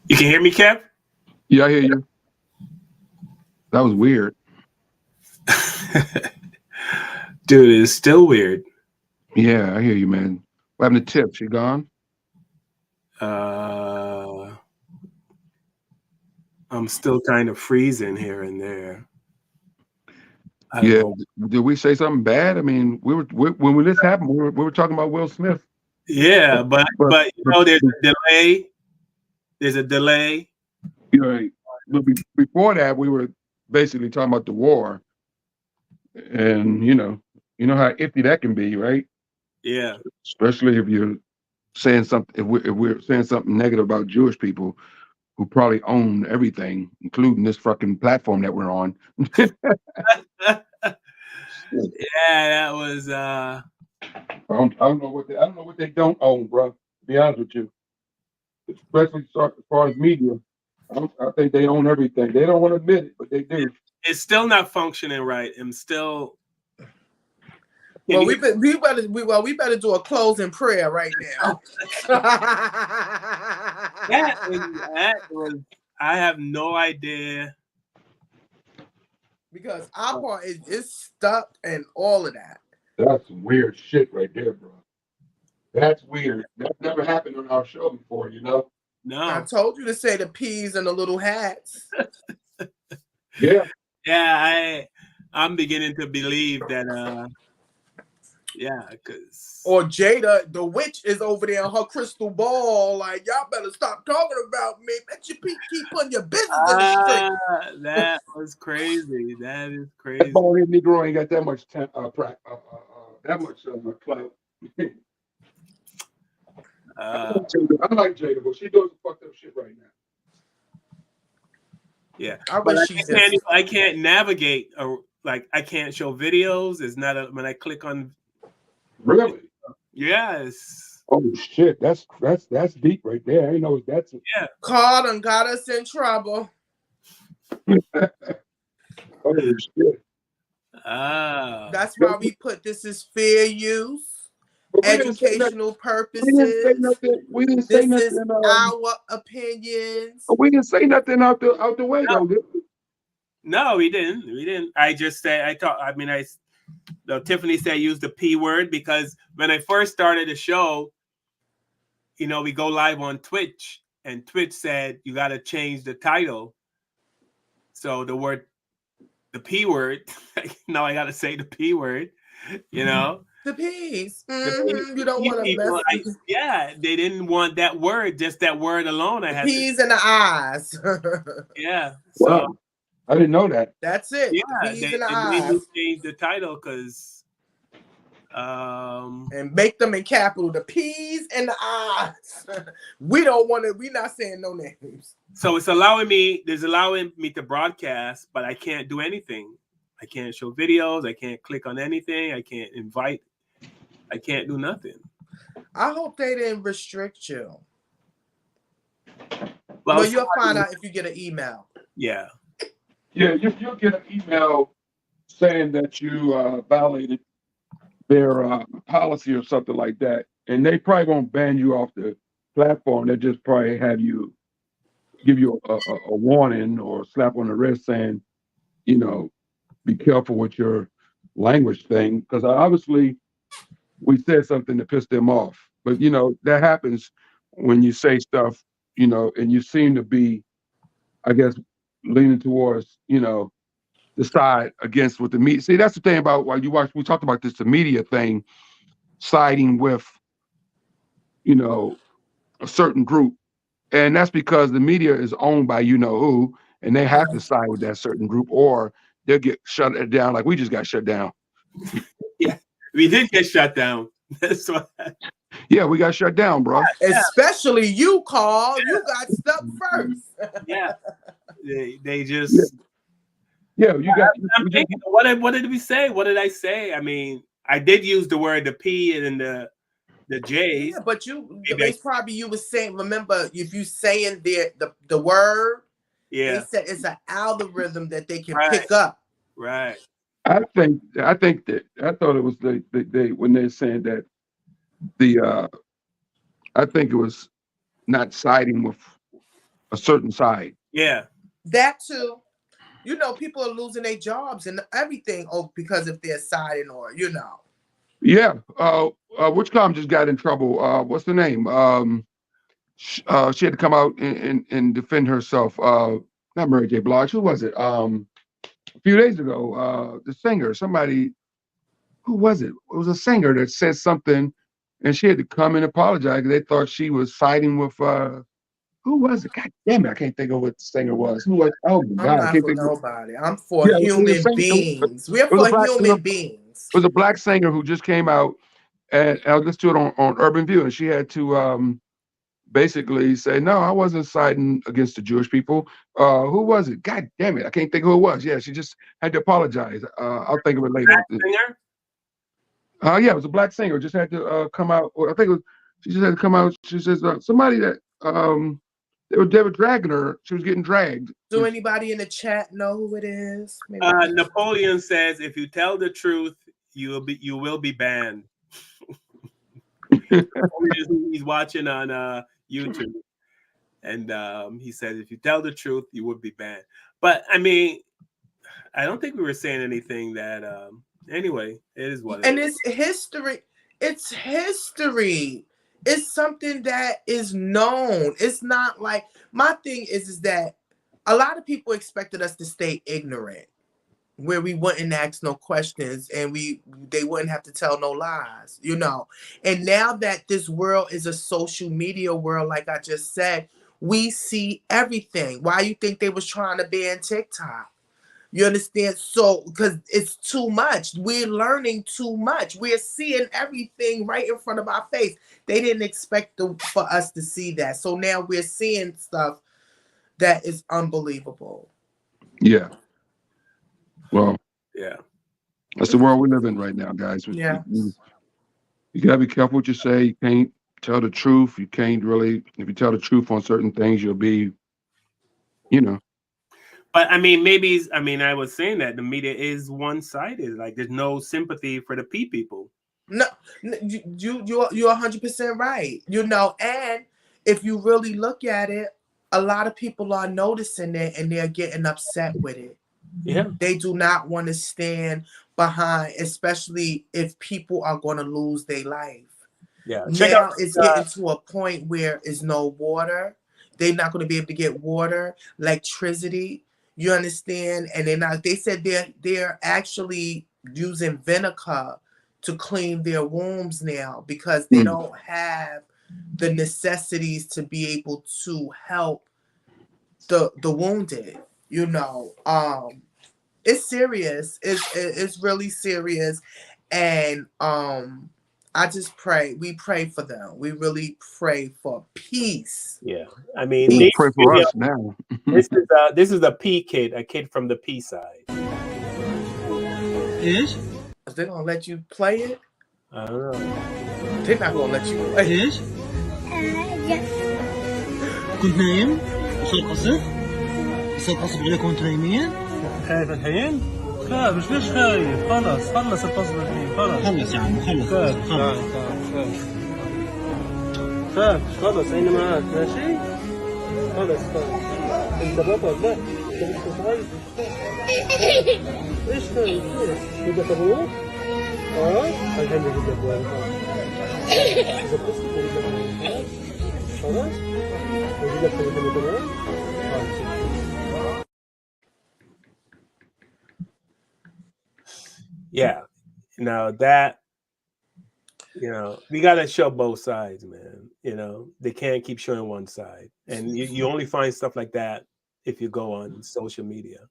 You can hear me, Kev? Yeah, I hear you. That was weird. Dude, it's still weird. Yeah, I hear you, man. What happened to Tip? She gone? I'm still kind of freezing here and there. I don't Yeah. know. Did we say something bad? I mean, when this happened, we were talking about Will Smith. Yeah, but you know, there's a delay. There's a delay. You know, but before that, we were basically talking about the war, and you know how iffy that can be, right? Yeah. Especially if you're saying something. If we're saying something negative about Jewish people who probably own everything, including this fucking platform that we're on. Yeah, that was. I don't know what they don't own, bro. To be honest with you, especially as far as media, I think they own everything. They don't want to admit it, but they do. It's still not functioning right. I'm still. Well, we better do a closing prayer right now. that was. I have no idea. Because our part is stuck and all of that. That's some weird shit right there, bro. That's weird. That never happened on our show before, you know? No. I told you to say the peas and the little hats. Yeah. Yeah, I'm beginning to believe that yeah, because or Jada, the witch, is over there in her crystal ball. Like, y'all better stop talking about me. Bet you keep putting your business in the street. That was crazy. That is That crazy. bald-headed Negro ain't got that much clout. I like Jada, but she doing some fucked up shit right now. Yeah, but I can't navigate. Like I can't show videos. It's not when I click on. Really? Yes. Oh shit, that's deep right there. I know that's. Yeah. Carl done got us in trouble. Oh shit. That's why we put this as fair use. Educational purposes. We didn't say nothing. This is our opinions. We didn't say nothing out the way though. No, we didn't. I just said Tiffany said use the P word because when I first started the show, you know, we go live on Twitch and Twitch said you got to change the title. So the P word, now I got to say the P word, you know. The P's. Mm-hmm. You don't want to mess. Yeah, they didn't want that word, just that word alone. I had P's in the eyes. Yeah. So wow. I didn't know that. That's it. Yeah, P's in the eyes. They changed the title because and make them in capital. The P's and the I's. We don't want to. We're not saying no names. So it's allowing me to broadcast, but I can't do anything. I can't show videos. I can't click on anything. I can't invite. I can't do nothing. I hope they didn't restrict you. Well, you'll find out if you get an email. Yeah. Yeah, you'll get an email saying that you violated their policy or something like that, and they probably won't ban you off the platform. They just probably have you give you a warning or slap on the wrist saying, you know, be careful with your language thing, because obviously we said something to piss them off. But you know that happens when you say stuff, you know, and you seem to be, I guess, leaning towards, you know, the side against what the media. See, that's the thing about while you watch. We talked about this, the media thing, siding with, you know, a certain group, and that's because the media is owned by you know who, and they have to side with that certain group, or they'll get shut down. Like we just got shut down. Yeah, we did get shut down. That's why. Yeah, we got shut down, bro. Especially you, Carl. You got stuck first. Yeah, they just. Yeah, you got. What did we say? What did I say? I mean, I did use the word the P and the J's. Yeah, but it's probably you were saying. Remember, if you saying the word, yeah, they said it's an algorithm that they can pick up. Right. I think that I thought it was they when they're saying that the I think it was not siding with a certain side. Yeah. That too. You know, people are losing their jobs and everything because if they're siding or, you know. Yeah. Which com just got in trouble? What's the name? She had to come out and defend herself. Not Mary J. Blige. Who was it? A few days ago, the singer, somebody, who was it? It was a singer that said something, and she had to come and apologize. They thought she was siding with who was it? God damn it, I can't think of what the singer was. Who was? Oh my I'm God, I not can't for think of. nobody. I'm for Yeah, it was a human singer. beings. We're It was a for black. human beings. It was a black singer who just came out, and I listened to it on Urban View, and she had to basically say, no, I wasn't siding against the Jewish people. Who was it? God damn it, I can't think who it was. Yeah, she just had to apologize. I'll think of it later. Singer? Yeah, it was a black singer. Just had to come out. Or I think it was. She just had to come out. She says somebody that they were dragging her. She was getting dragged. Do anybody in the chat know who it is? Maybe Napoleon says, if you tell the truth, you will be banned. He's watching on YouTube, and he said, if you tell the truth, you would be banned. But I mean, I don't think we were saying anything that. Anyway, it is what it and is. it's history. It's history. It's something that is known. It's not like my thing is that a lot of people expected us to stay ignorant, where we wouldn't ask no questions and they wouldn't have to tell no lies, you know. And now that this world is a social media world, like I just said, we see everything. Why you think they was trying to ban TikTok? You understand? So, because it's too much. We're learning too much. We're seeing everything right in front of our face. They didn't expect for us to see that. So now we're seeing stuff that is unbelievable. Yeah. Well, yeah, that's the world we live in right now, guys. Yeah. You gotta be careful what you say. You can't tell the truth. You can't really. If you tell the truth on certain things, you'll be, you know. But I mean, I was saying that the media is one-sided. Like, there's no sympathy for the people. No, you're 100% right. You know, and if you really look at it, a lot of people are noticing it and they're getting upset with it. Yeah, they do not want to stand behind, especially if people are going to lose their life. Yeah, now it's getting to a point where there's no water. They're not going to be able to get water, electricity. You understand? And they said they're actually using vinegar to clean their wounds now because they don't have the necessities to be able to help the wounded. You know, it's serious. It's really serious, and I just pray. We pray for them. We really pray for peace. Yeah, I mean, we pray for us now. This is a P kid, a kid from the P side. Is they gonna let you play it? I don't know. They're not gonna let you play it. Yes. كنت نايم؟ وصل قصف؟ وصل قصف عليكم وانتم نايمين؟ خايف الحين؟ لا مش ليش خايف؟ خلص القصف الحين خلص يا عم خلص خلص أنا معاك ماشي؟ خلص أنت بطل لا أنت مش خايف إيش خايف؟ بدك أبوك؟ الحين بجيب لك وين إذا قصف بجيب لك وين خلاص؟ بجيب لك وين كمان؟ Yeah, now that, we got to show both sides, man. They can't keep showing one side, and you only find stuff like that if you go on social media.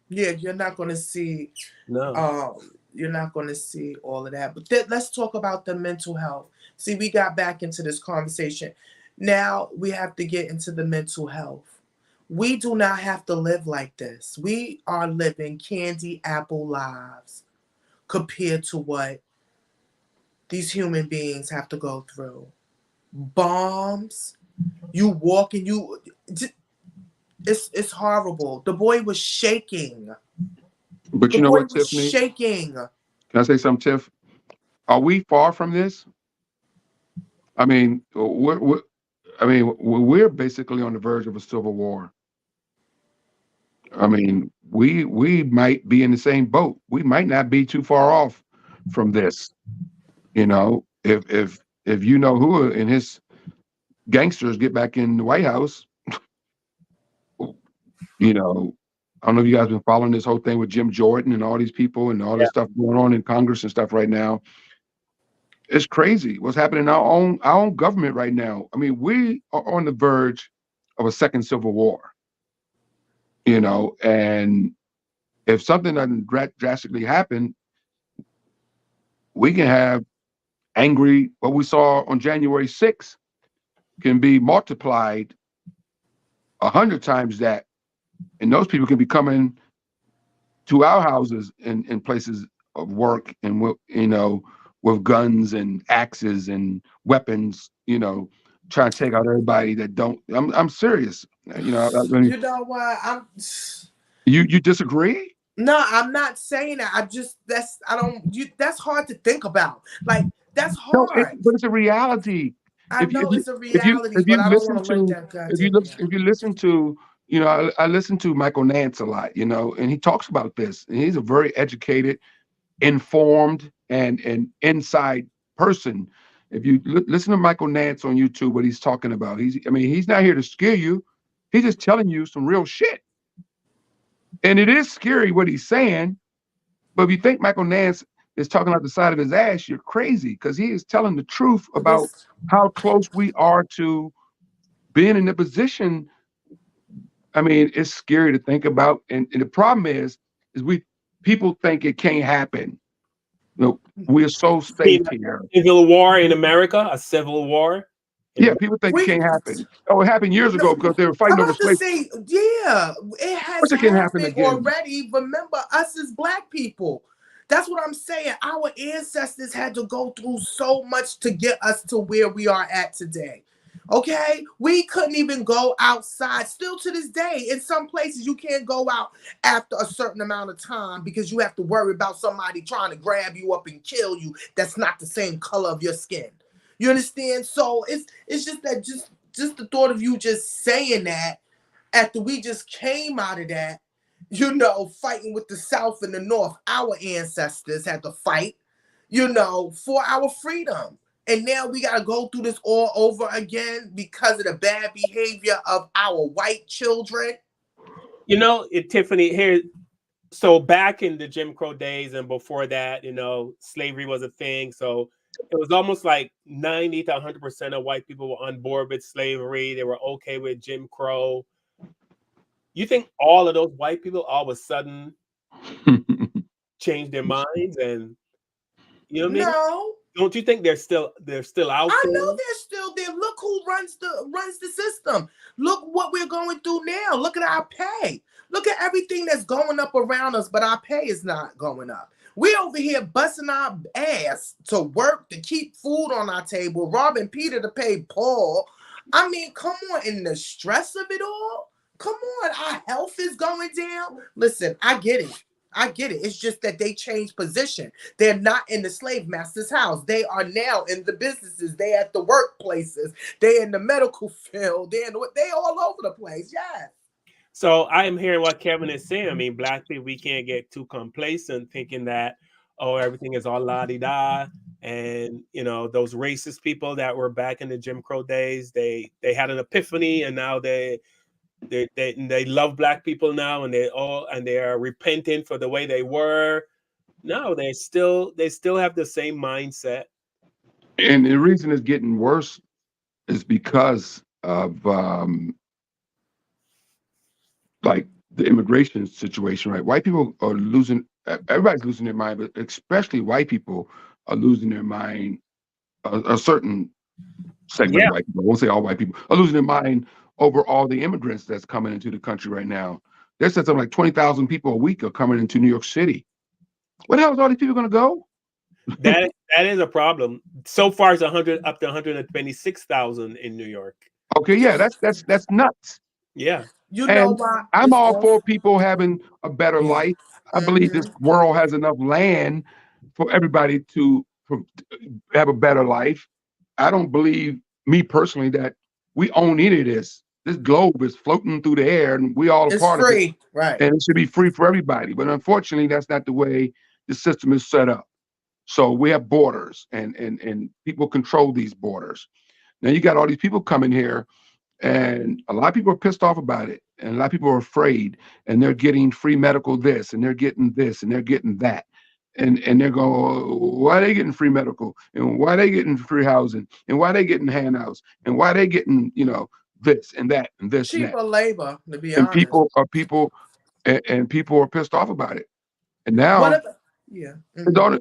Yeah, you're not going to see. No, you're not going to see all of that. But let's talk about the mental health. See, we got back into this conversation. Now we have to get into the mental health. We do not have to live like this. We are living candy apple lives compared to what these human beings have to go through. Bombs, you walk and it's horrible. The boy was shaking. But The you know boy what, was Tiffany? shaking. Can I say something, Tiff? Are we far from this? I mean, we're basically on the verge of a civil war. I mean, we might be in the same boat. We might not be too far off from this. You know, if you know who and his gangsters get back in the White House, you know, I don't know if you guys been following this whole thing with Jim Jordan and all these people and all this stuff going on in Congress and stuff right now. It's crazy what's happening in our own government right now. I mean, we are on the verge of a second civil war, you know, and if something doesn't drastically happen, we can have angry, what we saw on January 6th can be multiplied 100 times that. And those people can be coming to our houses in places of work and, you know, with guns and axes and weapons, you know, trying to take out everybody that don't. I'm serious. You know, I mean, You know what? you disagree? No, I'm not saying that. That's hard to think about. Like, that's No, hard. but it's a reality. I If know you it's a if you reality, if but you I don't want listen to let to that goddamn. if you listen to, you know, I listen to Michael Nance a lot, you know, and he talks about this. And he's a very educated, informed, and inside person. If you listen to Michael Nance on YouTube, what he's talking about, he's not here to scare you. He's just telling you some real shit. And it is scary what he's saying, but if you think Michael Nance is talking out the side of his ass, you're crazy, because he is telling the truth about how close we are to being in the position. I mean, it's scary to think about. And the problem is people think it can't happen. You know, we're so safe here. Civil war in America, a civil war. Yeah, people think it can't happen. Oh, it happened years ago because they were fighting I'm over about to slavery. say, yeah, it has course it can happen happened again. already. Remember, us as Black people. That's what I'm saying. Our ancestors had to go through so much to get us to where we are at today. Okay, we couldn't even go outside. Still to this day, in some places you can't go out after a certain amount of time because you have to worry about somebody trying to grab you up and kill you that's not the same color of your skin. You understand? So it's just that just the thought of you just saying that after we just came out of that, you know, fighting with the South and the North. Our ancestors had to fight, you know, for our freedom. And now we got to go through this all over again because of the bad behavior of our white children. You know, Tiffany, here, so back in the Jim Crow days and before that, you know, slavery was a thing. So it was almost like 90 to 100% of white people were on board with slavery. They were okay with Jim Crow. You think all of those white people all of a sudden changed their minds and, you know what I mean? No. Don't you think they're still out there? I know they're still there. Look who runs the system. Look what we're going through now. Look at our pay. Look at everything that's going up around us, but our pay is not going up. We over here busting our ass to work to keep food on our table, robbing Peter to pay Paul. I mean, come on, in the stress of it all. Come on, our health is going down. Listen, I get it. It's just that they changed position. They're not in the slave master's house. They are now in the businesses. They at the workplaces. They in the medical field. They all over the place. Yeah. So I am hearing what Kevin is saying. I mean, Black people, we can't get too complacent thinking that, oh, everything is all la-di-da. And, you know, those racist people that were back in the Jim Crow days, they had an epiphany, and now they love Black people now, and they are repenting for the way they were. No, they still have the same mindset. And the reason it's getting worse is because of like the immigration situation, right? White people are everybody's losing their mind, but especially white people are losing their mind. A certain segment of white people, I won't say all white people, are losing their mind over all the immigrants that's coming into the country right now. They said something like 20,000 people a week are coming into New York City. Where the hell is all these people going to go? That is a problem. So far, it's up to 126,000 in New York. Okay, yeah, that's nuts. Yeah. You know And why? I'm It's all also, for people having a better yeah. life. I believe this world has enough land for everybody to have a better life. I don't believe, me personally, that we own any of this. This globe is floating through the air and we all a It's part of it. free, right? And it should be free for everybody. But unfortunately, that's not the way the system is set up. So we have borders and people control these borders. Now you got all these people coming here, and a lot of people are pissed off about it. And a lot of people are afraid, and they're getting free medical this, and they're getting this, and they're getting that. And they're going, why are they getting free medical? And why are they getting free housing? And why are they getting handouts? And why are they getting, this and that and this and that? Cheaper labor, to be And honest. people are pissed off about it. And What now about, yeah. Mhm.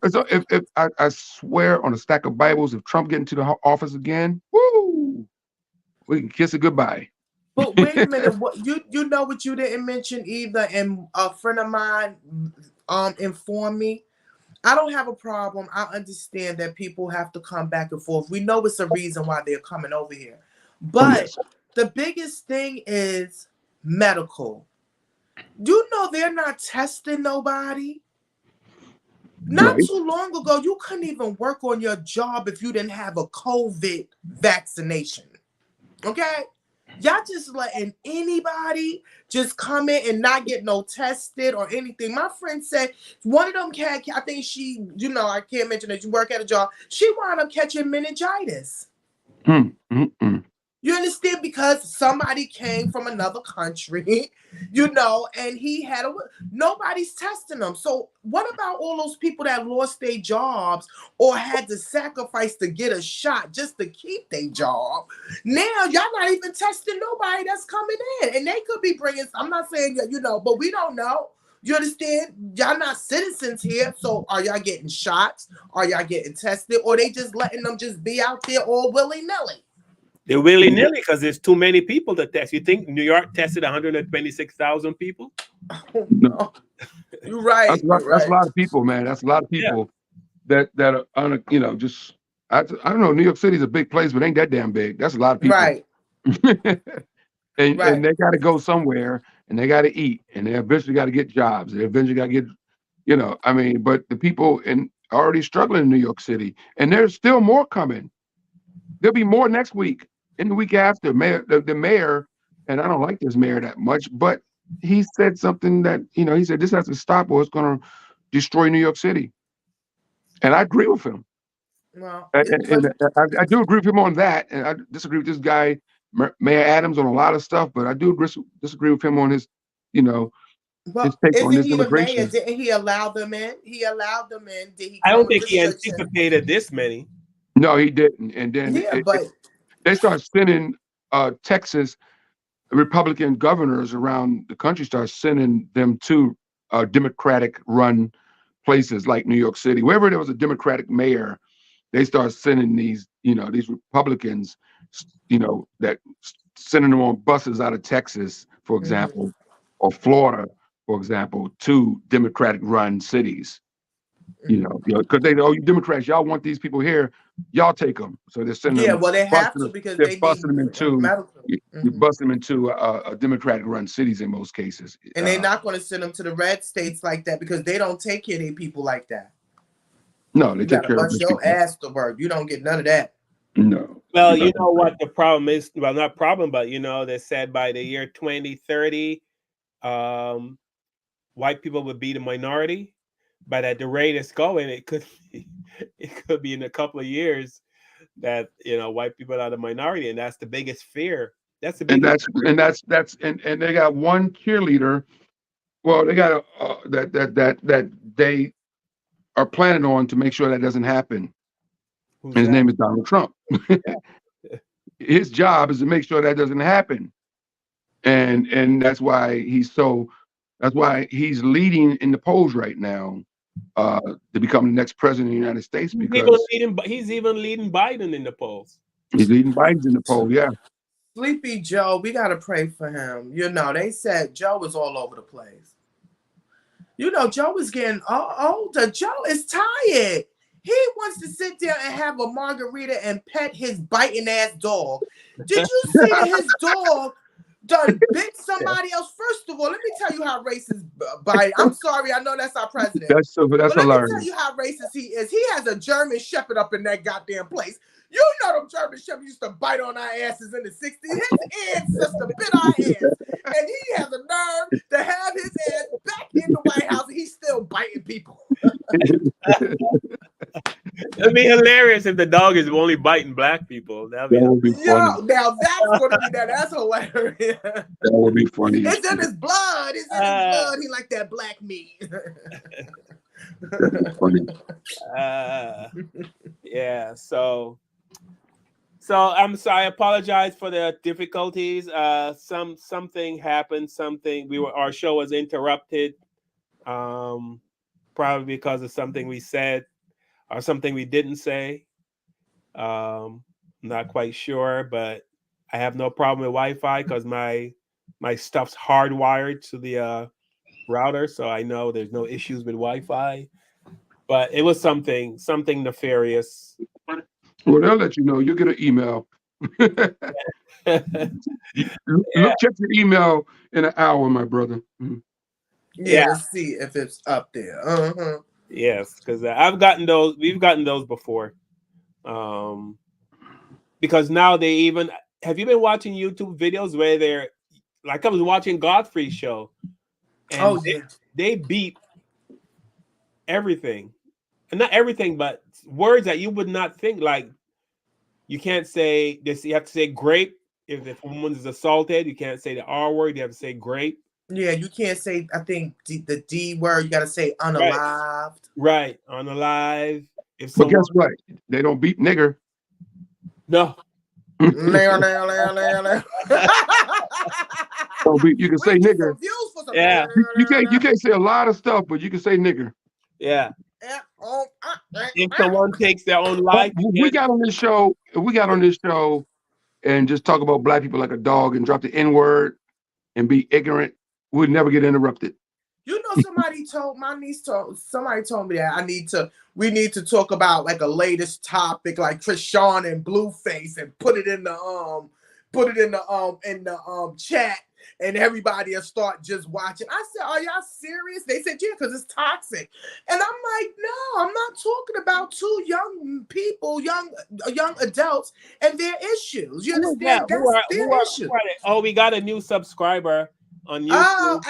if I swear on a stack of Bibles, if Trump get into the office again, woo, we can kiss it goodbye. But wait a minute, what you know what you didn't mention either, and a friend of mine informed me. I don't have a problem. I understand that people have to come back and forth. We know it's a reason why they're coming over here. But yes. the biggest thing is medical. You know they're not testing nobody. Not Right. too long ago, you couldn't even work on your job if you didn't have a COVID vaccination. Okay? Y'all just letting anybody just come in and not get no tested or anything. My friend said one of them I think she, I can't mention that you work at a job. She wound up catching meningitis. You understand? Because somebody came from another country, and he had nobody's testing them. So what about all those people that lost their jobs or had to sacrifice to get a shot just to keep their job? Now y'all not even testing nobody that's coming in, and they could be bringing. I'm not saying that, but we don't know. You understand? Y'all not citizens here, so are y'all getting shots? Are y'all getting tested, or they just letting them just be out there all willy-nilly? They're willy-nilly because there's too many people to test. You think New York tested 126,000 people? No. You're right. That's a lot of people, man. That's a lot of people that are just I don't know. New York City's a big place, but ain't that damn big. That's a lot of people. Right. And they got to go somewhere, and they got to eat, and they eventually got to get jobs. They eventually got to get, but the people are already struggling in New York City, and there's still more coming. There'll be more next week. In the week after, the mayor, and I don't like this mayor that much, but he said something that, he said this has to stop or it's going to destroy New York City. And I agree with him. Well, I do agree with him on that. And I disagree with this guy, Mayor Adams, on a lot of stuff, but I do disagree with him on his, his take on this immigration. The mayor? Didn't he allow them in? He allowed them in. Did he? I don't think he anticipated this many. No, he didn't. And then they start sending Texas Republican governors around the country, start sending them to Democratic-run places like New York City. Wherever there was a Democratic mayor, they start sending these Republicans, that sending them on buses out of Texas, for example, or Florida, for example, to Democratic-run cities. Because they know, you Democrats, y'all want these people here, y'all take them. So they're sending them. Yeah, well, they have to because they're busting them into medical. You bust them into Democratic-run cities in most cases. And they're not going to send them to the red states like that because they don't take care of their people like that. No, they take care of your ass to work. You don't get none of that. No. Well, you know what the problem is? Well, not problem, but they said by the year 2030, white people would be the minority. But at the rate it's going, it could be in a couple of years that white people are the minority, and that's the biggest fear. That's the biggest and they got one cheerleader. Well, they got that they are planning on to make sure that doesn't happen. His name is Donald Trump. His job is to make sure that doesn't happen, and that's why he's leading in the polls right now. To become the next president of the United States, because he's even leading Biden in the polls. He's leading Biden in the poll, yeah. Sleepy Joe, we gotta pray for him. They said Joe is all over the place. Joe is getting older. Joe is tired. He wants to sit there and have a margarita and pet his biting ass dog. Did you see that his dog done bit somebody else. First of all, let me tell you how racist Biden. I'm sorry, I know that's our president. That's But let hilarious. me tell you how racist he is. He has a German Shepherd up in that goddamn place. You know them German Shepherds used to bite on our asses in the 60s. His ancestor bit our ass. And he has a nerve to have his ass back in the White House and he's still biting people. It'd be hilarious if the dog is only biting black people. That'd be That would be Yeah, funny. now that's gonna be that's hilarious. That would be funny. It's in his blood. It's in his blood. He like that black meat. That's funny. Yeah. So I'm sorry. I apologize for the difficulties. Something happened. Our show was interrupted. Probably because of something we said or something we didn't say. Not quite sure, but I have no problem with Wi-Fi because my stuff's hardwired to the router, so I know there's no issues with Wi-Fi. But it was something nefarious. Well, they'll let you know. You'll get an email. Check your email in an hour, my brother. Yeah, to see if it's up there. Yes, because I've gotten those. We've gotten those before. Because now they even have you been watching YouTube videos where they're like I was watching Godfrey's show, and they beep everything, and not everything, but words that you would not think like you can't say this. You have to say grape if a woman is assaulted. You can't say the R word. You have to say grape. Yeah, you can't say. I think the D word. You got to say unalived. Right, unalive. But guess what? They don't beat nigger. No. You can say nigger. Yeah. You can't say a lot of stuff, but you can say nigger. Yeah. If someone takes their own life, we got on this show and just talk about black people like a dog and drop the N-word and be ignorant, we'd never get interrupted. You know, somebody told me that we need to talk about like a latest topic like Krishan and Blueface and put it in the chat and everybody will start just watching. I said, are y'all serious? They said, yeah, because it's toxic. And I'm like, no, I'm not talking about two young people, young adults and their issues. You understand? That's their issue. Oh, we got a new subscriber on YouTube.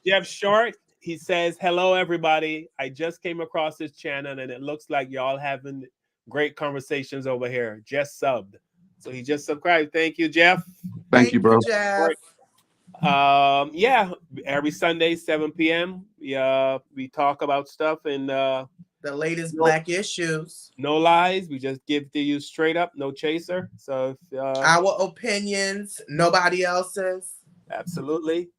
Jeff Short. He says, hello, everybody. I just came across this channel and it looks like y'all having great conversations over here. Just subbed. So he just subscribed. Thank you, Jeff. Thank you, bro. Jeff. Yeah, every Sunday, 7 p.m. We talk about stuff and the latest black issues. No lies. We just give to you straight up, no chaser. So if, our opinions, nobody else's. Absolutely.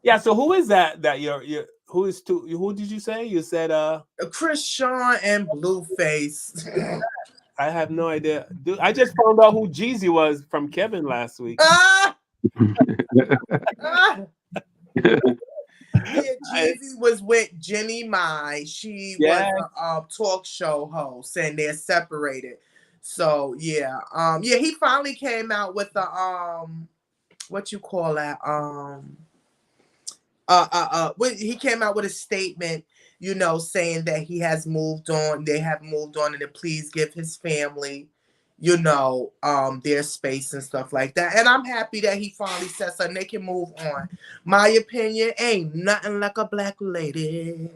Yeah, so who is that who did you say? You said Krishan and Blueface. I have no idea. Dude, I just found out who Jeezy was from Kevin last week. Jeezy was with Jenny Mai. She was a talk show host, and they're separated. So he finally came out with the what you call that? He came out with a statement, you know, saying that he has moved on. They have moved on, and to please give his family, you know, their space and stuff like that. And I'm happy that he finally said something. They can move on. My opinion, ain't nothing like a black lady.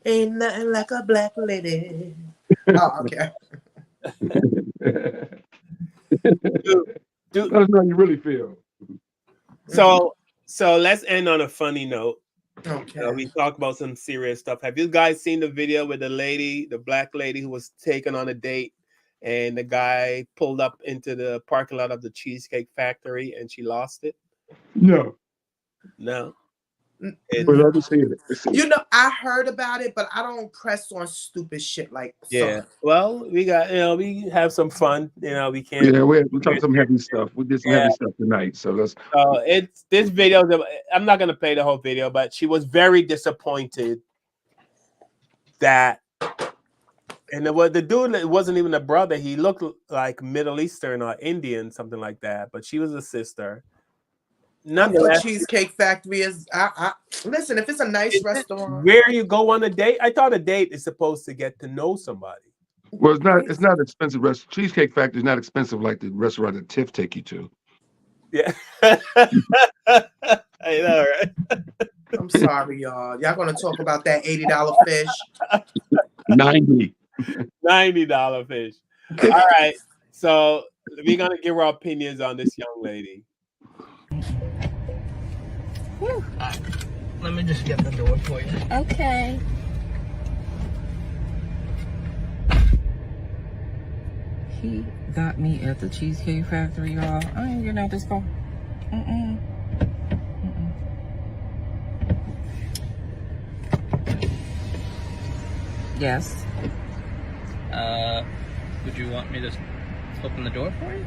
Ain't nothing like a black lady. Oh, okay. Let us know how you really feel. So let's end on a funny note. Okay. We talk about some serious stuff. Have you guys seen the video with the black lady who was taken on a date, and the guy pulled up into the parking lot of the Cheesecake Factory and she lost it? No. You know, I heard about it, but I don't press on stupid shit like Well, we got we have some fun. We can't. Yeah, we talk some heavy stuff. We did some heavy stuff tonight, so let's. It's this video. I'm not gonna play the whole video, but she was very disappointed that And the dude wasn't even a brother. He looked like Middle Eastern or Indian, something like that. But she was a sister. I thought Nonetheless, Cheesecake Factory is. Listen, if it's a nice restaurant, where you go on a date, I thought a date is supposed to get to know somebody. Well, it's not expensive. Cheesecake Factory is not expensive like the restaurant that Tiff take you to. Yeah. I know, right? I'm sorry, y'all. Y'all gonna talk about that $80 fish? 90. $90 fish. All right. So we're gonna give our opinions on this young lady. Let me just get the door for you. Okay. He got me at the Cheesecake Factory, y'all. I ain't getting out this car. Yes. Would you want me to open the door for you?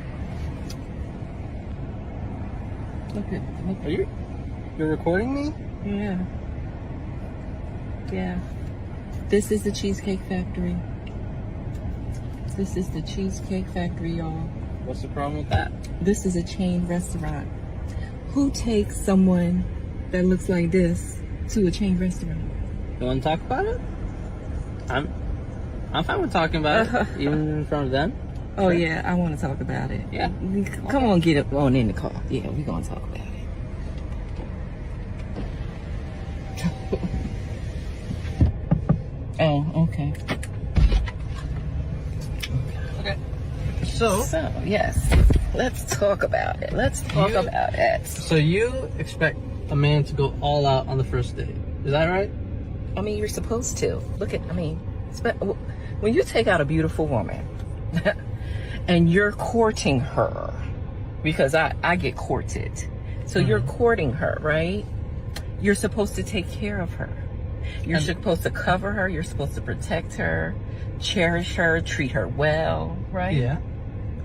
Look. Are you're recording me? Yeah. This is the Cheesecake Factory. This is the Cheesecake Factory, y'all. What's the problem with that? This is a chain restaurant. Who takes someone that looks like this to a chain restaurant? You want to talk about it? I'm fine with talking about it, even in front of them. Oh yeah, I want to talk about it. Yeah. Come on, get up on in the car. Yeah, we're gonna talk about it. Oh, okay. Okay. So Yes, let's talk about it. Let's talk about it. So you expect a man to go all out on the first date? Is that right? I mean, you're supposed to. When you take out a beautiful woman and you're courting her, because I get courted. So you're courting her, right? You're supposed to take care of her. You're supposed to cover her. You're supposed to protect her, cherish her, treat her well, right? Yeah.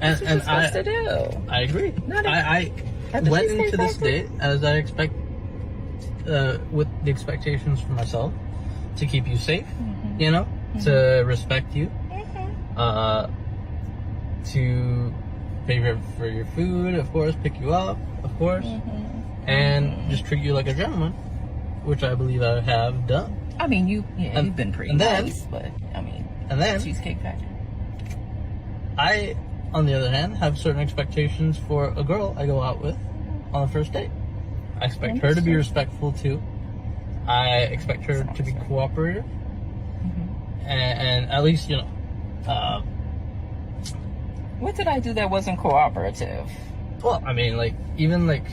That's what you're supposed to do. I agree. I At the went Cheesecake into this Factory? date as I expect, with the expectations for myself, to keep you safe, you know, to respect you, to pay for your food, of course, pick you up, of course, and just treat you like a gentleman, which I believe I have done. I mean, you've been pretty nice, but I mean, And then Cheesecake Factory. I, on the other hand, have certain expectations for a girl I go out with on the first date. I expect her to be respectful too. I expect her to be cooperative, and at least, you know. What did I do that wasn't cooperative? Well, I mean, like even like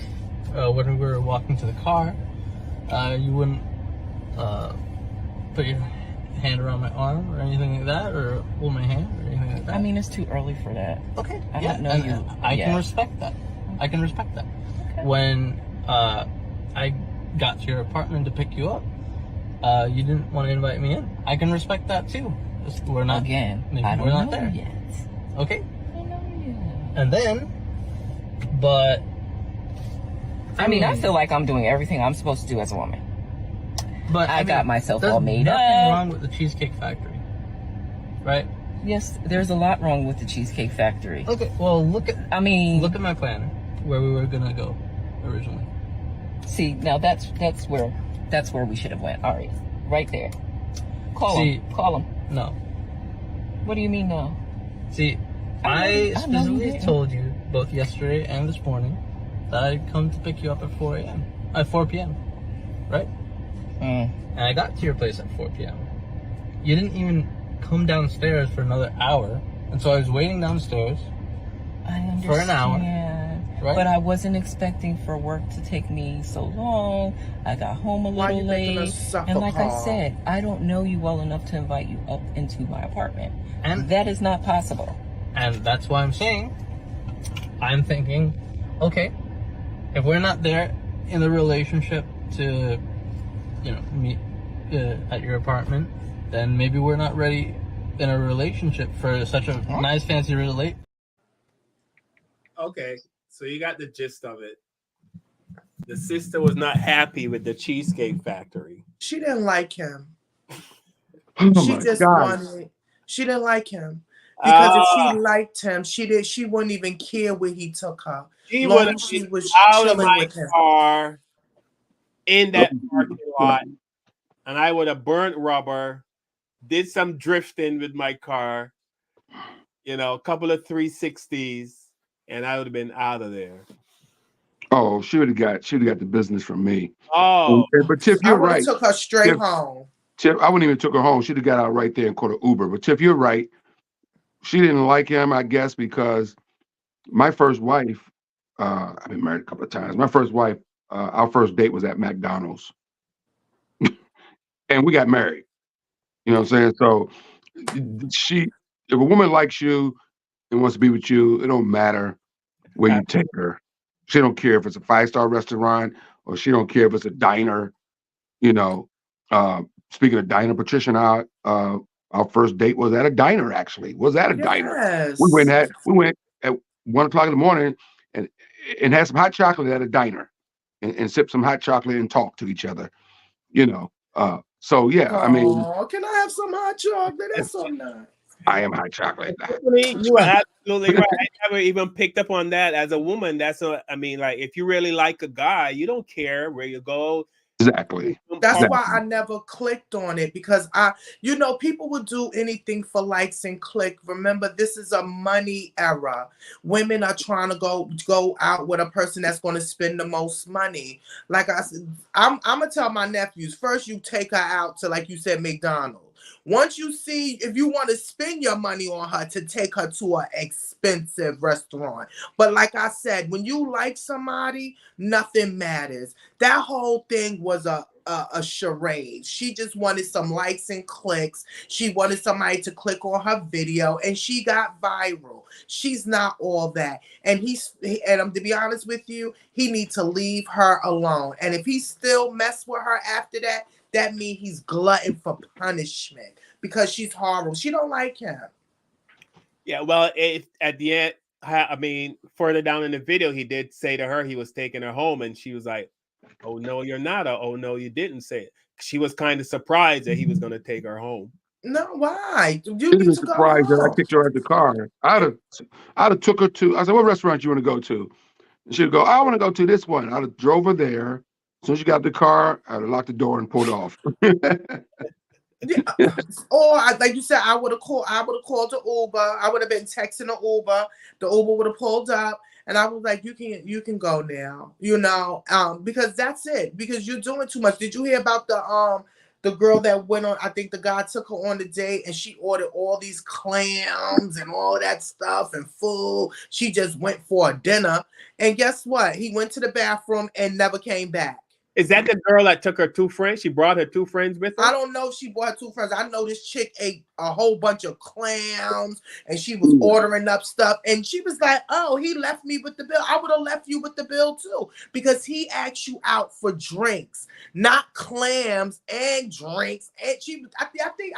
when we were walking to the car, you wouldn't put your hand around my arm or anything like that, or hold my hand or anything like that. I mean, it's too early for that. Okay, I yeah, don't know and you. I can respect that. I can respect that. Okay. When I got to your apartment to pick you up, you didn't want to invite me in. I can respect that too. We're not Again, maybe I don't we're not know there yet. Okay, I don't know yet. and then, but I mean, I feel like I'm doing everything I'm supposed to do as a woman. But I got myself there's all made nothing up. wrong with the Cheesecake Factory, right? Yes, there's a lot wrong with the Cheesecake Factory. Okay, well look at my planner where we were gonna go originally. See, now that's where we should have went. All right there. Call him. No. What do you mean no? See, I know you specifically didn't. told you both yesterday and this morning that I'd come to pick you up at 4 p.m. Right? And I got to your place at 4 p.m. You didn't even come downstairs for another hour, and so I was waiting downstairs I understand. for an hour. Right? But I wasn't expecting for work to take me so long. I got home a Why little you making late. us suffer, And like I Paul? said, I don't know you well enough to invite you up into my apartment. And That is not possible. And that's why I'm thinking, okay, if we're not there in the relationship to, you know, meet at your apartment, then maybe we're not ready in a relationship for such a nice, fancy relate. Okay, so you got the gist of it. The sister was not happy with the Cheesecake Factory. She didn't like him. Oh She my just God. wanted. She didn't like him. Because if Ah, she liked him, she wouldn't even care where he took her. she would Long have as she been was out of chilling my with him. car in that parking lot, Right. and I would have burnt rubber, did some drifting with my car, a couple of 360s, and I would have been out of there. Oh, she would have got the business from me. Oh, But Tiff, I you're would have right. took her straight Tiff, home. Tiff, I wouldn't even took her home. She'd have got out right there and caught an Uber. But Tiff, you're right. She didn't like him, I guess, because my first wife, I've been married a couple of times. My first wife, our first date was at McDonald's, and we got married. You know what I'm saying? So if a woman likes you and wants to be with you, it don't matter where you take her. She don't care if it's a 5-star restaurant or she don't care if it's a diner. You know, speaking of diner, Patricia and I, our first date was at a diner. Actually, was at a diner. Yes. We went at 1 o'clock in the morning and had some hot chocolate at a diner and sipped some hot chocolate and talked to each other. So yeah, I mean, Oh, can I have some hot chocolate? That's so nice. I am hot chocolate. Tiffany, you are absolutely right. I never even picked up on that. As a woman, I mean, like, if you really like a guy, you don't care where you go. Exactly. That's Exactly. why I never clicked on it, because people would do anything for likes and click. Remember, this is a money era. Women are trying to go out with a person that's going to spend the most money. Like I said, I'm gonna tell my nephews, first you take her out to, like you said, McDonald's. Once you see, if you want to spend your money on her, to take her to an expensive restaurant. But like I said, when you like somebody, nothing matters. That whole thing was a charade. She just wanted some likes and clicks. She wanted somebody to click on her video, and she got viral. She's not all that. And to be honest with you, he needs to leave her alone. And if he still mess with her after that, that means he's glutton for punishment, because she's horrible. She don't like him. Yeah, well, at the end, I mean, further down in the video, he did say to her he was taking her home, and she was like, "Oh no, you're not," or "Oh no, you didn't say it." She was kind of surprised that he was going to take her home. No, why? You She'd have need been to go surprised that I home. kicked her out the car. I'd have took her to. I said, "What restaurant you want to go to?" And she'd go, "I want to go to this one." I'd have drove her there. As soon as she got out the car, I'd have locked the door and pulled off. Yeah. Or like you said, I would have called the Uber. I would have been texting the Uber. The Uber would have pulled up, and I was like, you can go now. Because that's it. Because you're doing too much. Did you hear about the girl that went on? I think the guy took her on the date, and she ordered all these clams and all that stuff and food. She just went for a dinner, and guess what? He went to the bathroom and never came back. Is that the girl that took her 2 friends? She brought her 2 friends with her? I don't know if she bought 2 friends. I know this chick ate a whole bunch of clams, and she was ordering up stuff. And she was like, "Oh, he left me with the bill. I would have left you with the bill too, because he asked you out for drinks, not clams and drinks." And I think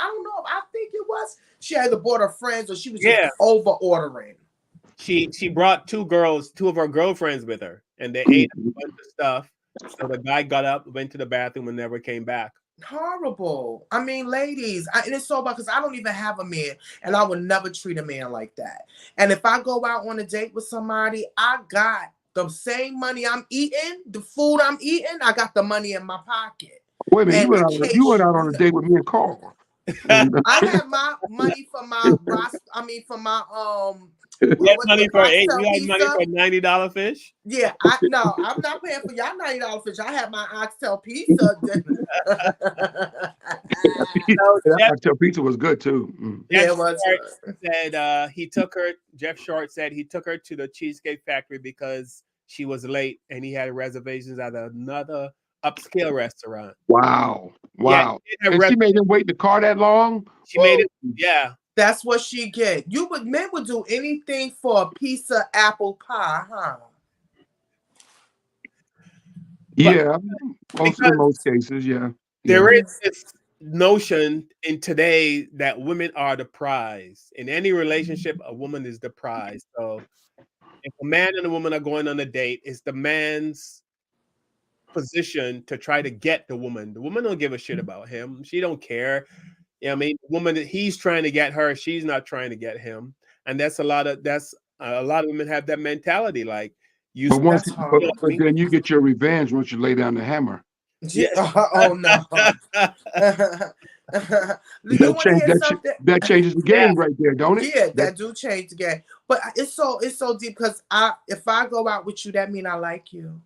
it was she either bought her friends or she was just over ordering. She brought 2 of her girlfriends with her, and they ate a bunch of stuff. So the guy got up, went to the bathroom, and never came back. Horrible. I mean, ladies, and it's so bad because I don't even have a man, and I would never treat a man like that. And if I go out on a date with somebody, I got the same money I'm eating, the food I'm eating, I got the money in my pocket. Wait a minute, you went out on a date with me and Carl. I have my money for my You had money for $90 fish? Yeah, I'm not paying for y'all $90 fish. I have my oxtail pizza. Oxtail pizza was good too. Yeah, it was. Jeff Short said he took her to the Cheesecake Factory because she was late, and he had reservations at another upscale restaurant. Wow. And she made him wait in the car that long? She made it, yeah. That's what she get. Men would do anything for a piece of apple pie, huh? Yeah, in most cases, yeah. There is this notion in today that women are the prize. In any relationship, a woman is the prize. So if a man and a woman are going on a date, it's the man's position to try to get the woman. The woman don't give a shit about him. She don't care. I mean, the woman that he's trying to get her, she's not trying to get him, and that's a lot of women have that mentality. Like you, But once, That's but, hard. but then you get your revenge once you lay down the hammer. Yeah. Oh no. You That want to change hear something? that changes the game right there, don't it? Yeah, that do change the game. But it's so deep because if I go out with you, that mean I like you.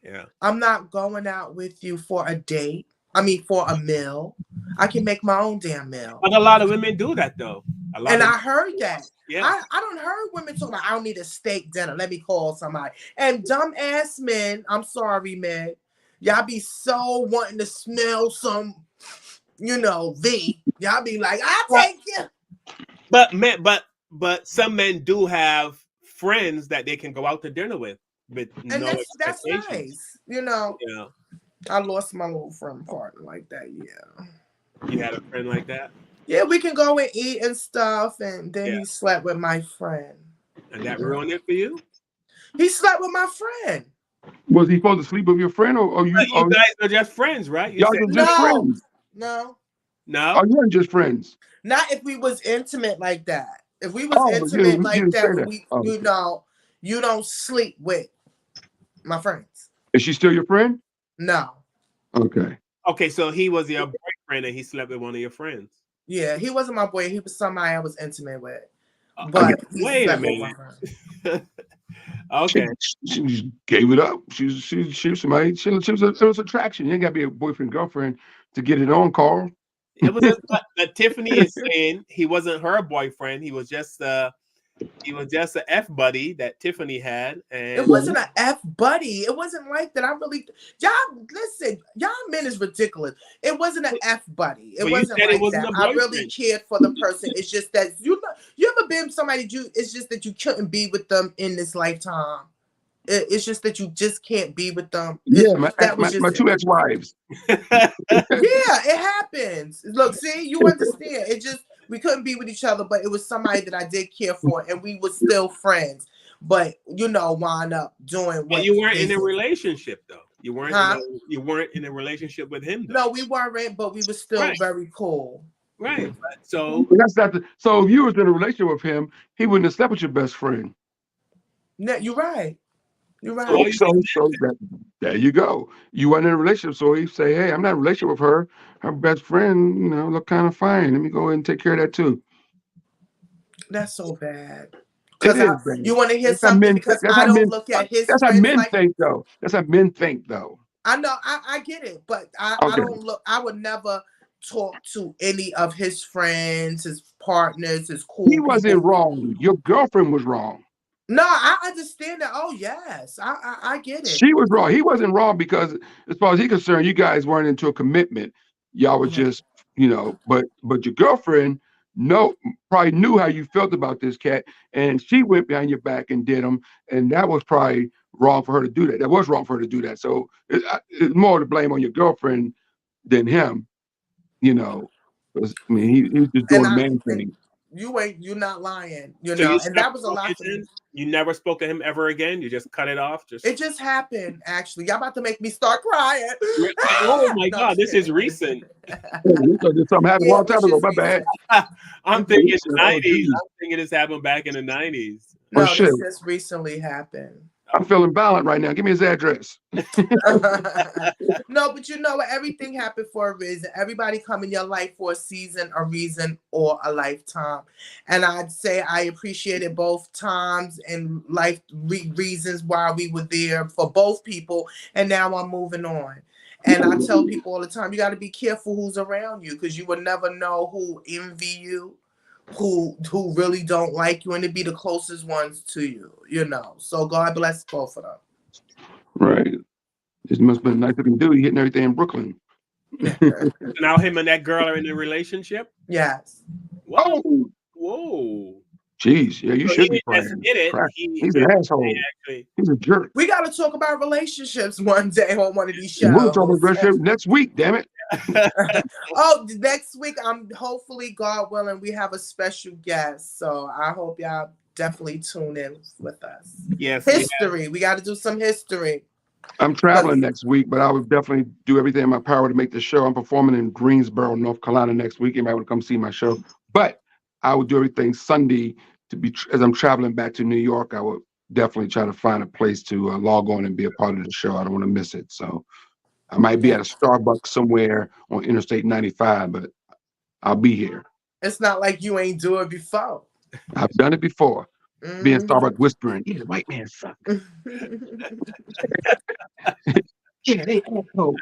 yeah. I'm not going out with you for a date. I mean, for a meal. I can make my own damn meal. But a lot of women do that though. And I heard that. Yeah. I don't heard women talk about I don't need a steak dinner. Let me call somebody. And dumb ass men, I'm sorry, man. Y'all be so wanting to smell some, V. Y'all be like, I'll take you. But some men do have friends that they can go out to dinner with And no that's expectations. nice. Yeah. I lost my little friend partner like that, yeah. You had a friend like that? Yeah, we can go and eat and stuff, and then Yeah. he slept with my friend. And that ruined it for you? He slept with my friend. Was he supposed to sleep with your friend, or you? But you guys are just friends, right? You Y'all said were just friends. No, no. Oh, you weren't just friends. not if we was intimate like that. If we was Oh, intimate you like didn't say that, that. we, Oh. you don't sleep with my friends. Is she still your friend? No. Okay. Okay, so he was your boyfriend and he slept with one of your friends. Yeah, he wasn't my boy. He was somebody I was intimate with. Okay, But he wait a slept with my minute. friend. Okay. She just gave it up. She was somebody. It was attraction. You ain't got to be a boyfriend girlfriend to get it on, Carl. It was but Tiffany is saying he wasn't her boyfriend. He was just a F buddy that Tiffany had, and It wasn't an F buddy. It wasn't like that. Y'all men is ridiculous. It wasn't an F buddy. It But you wasn't said it like wasn't that. a I really boyfriend. cared for the person. It's just that you ever been somebody it's just that you couldn't be with them in this lifetime. It's just that you just can't be with them. Yeah, My two ex-wives. Yeah, it happens. Look, see, you understand. It just we couldn't be with each other, but it was somebody that I did care for, and we were still friends. But wind up doing what. But you weren't in a relationship though. You weren't. Huh? You weren't in a relationship with him. Though. No, we weren't, but we were still Right. very cool. Right. So That's not so if you was in a relationship with him, he wouldn't have slept with your best friend. No, you're right. You're right. So there you go. You weren't in a relationship, so he say, "Hey, I'm not in a relationship with her. Her best friend, look kind of fine. Let me go ahead and take care of that too." That's so bad. It is bad. You want to hear That's how something men- because that's I how don't men- look at his That's how friends men like think, though. That's how men think, though. I know, I get it, but I Okay. don't look. I would never talk to any of his friends, his partners, his cool. He wasn't people. wrong. Your girlfriend was wrong. No, I understand that. Oh yes, I get it. She was wrong. He wasn't wrong because, as far as he's concerned, you guys weren't into a commitment. Y'all were just, But your girlfriend, probably knew how you felt about this cat, and she went behind your back and did them, and that was probably wrong for her to do that. That was wrong for her to do that. So it's more to blame on your girlfriend than him. He was just doing a man thing. You're not lying, So and that was a lot for me. You never spoke to him ever again? You just cut it off? It just happened, actually. Y'all about to make me start crying. Oh my No, God, I'm this kidding. is recent. Something happened a long time ago. My bad. I'm thinking the Oh, 90s. geez. I'm thinking this happened back in the 90s. No, shit. this just recently happened. I'm feeling violent right now. Give me his address. No, but everything happened for a reason. Everybody come in your life for a season, a reason, or a lifetime. And I'd say I appreciated both times and life reasons why we were there for both people. And now I'm moving on. And I tell people all the time, you got to be careful who's around you because you will never know who envy you, who really don't like you, and to be the closest ones to you, So God bless both of them. Right. This must have been a nice looking dude. He hitting everything in Brooklyn. Now him and that girl are in a relationship? Yes. Whoa. Oh, Whoa. jeez. Yeah, you So should he be didn't just praying. hit it. Crap. He He's an asshole. actually. He's a jerk. We got to talk about relationships one day on one of these shows. We'll talk about relationship next week, damn it. Oh, next week, hopefully, God willing, we have a special guest. So I hope y'all definitely tune in with us. Yes. History. We got to do some history. I'm traveling next week, but I would definitely do everything in my power to make the show. I'm performing in Greensboro, North Carolina next week. You might want to come see my show. But I would do everything Sunday to be, as I'm traveling back to New York, I would definitely try to find a place to log on and be a part of the show. I don't want to miss it. So I might be at a Starbucks somewhere on Interstate 95, but I'll be here. It's not like you ain't do it before. I've done it before. Being Mhm. Starbucks whispering, yeah, the white man suck. Yeah, they asshole.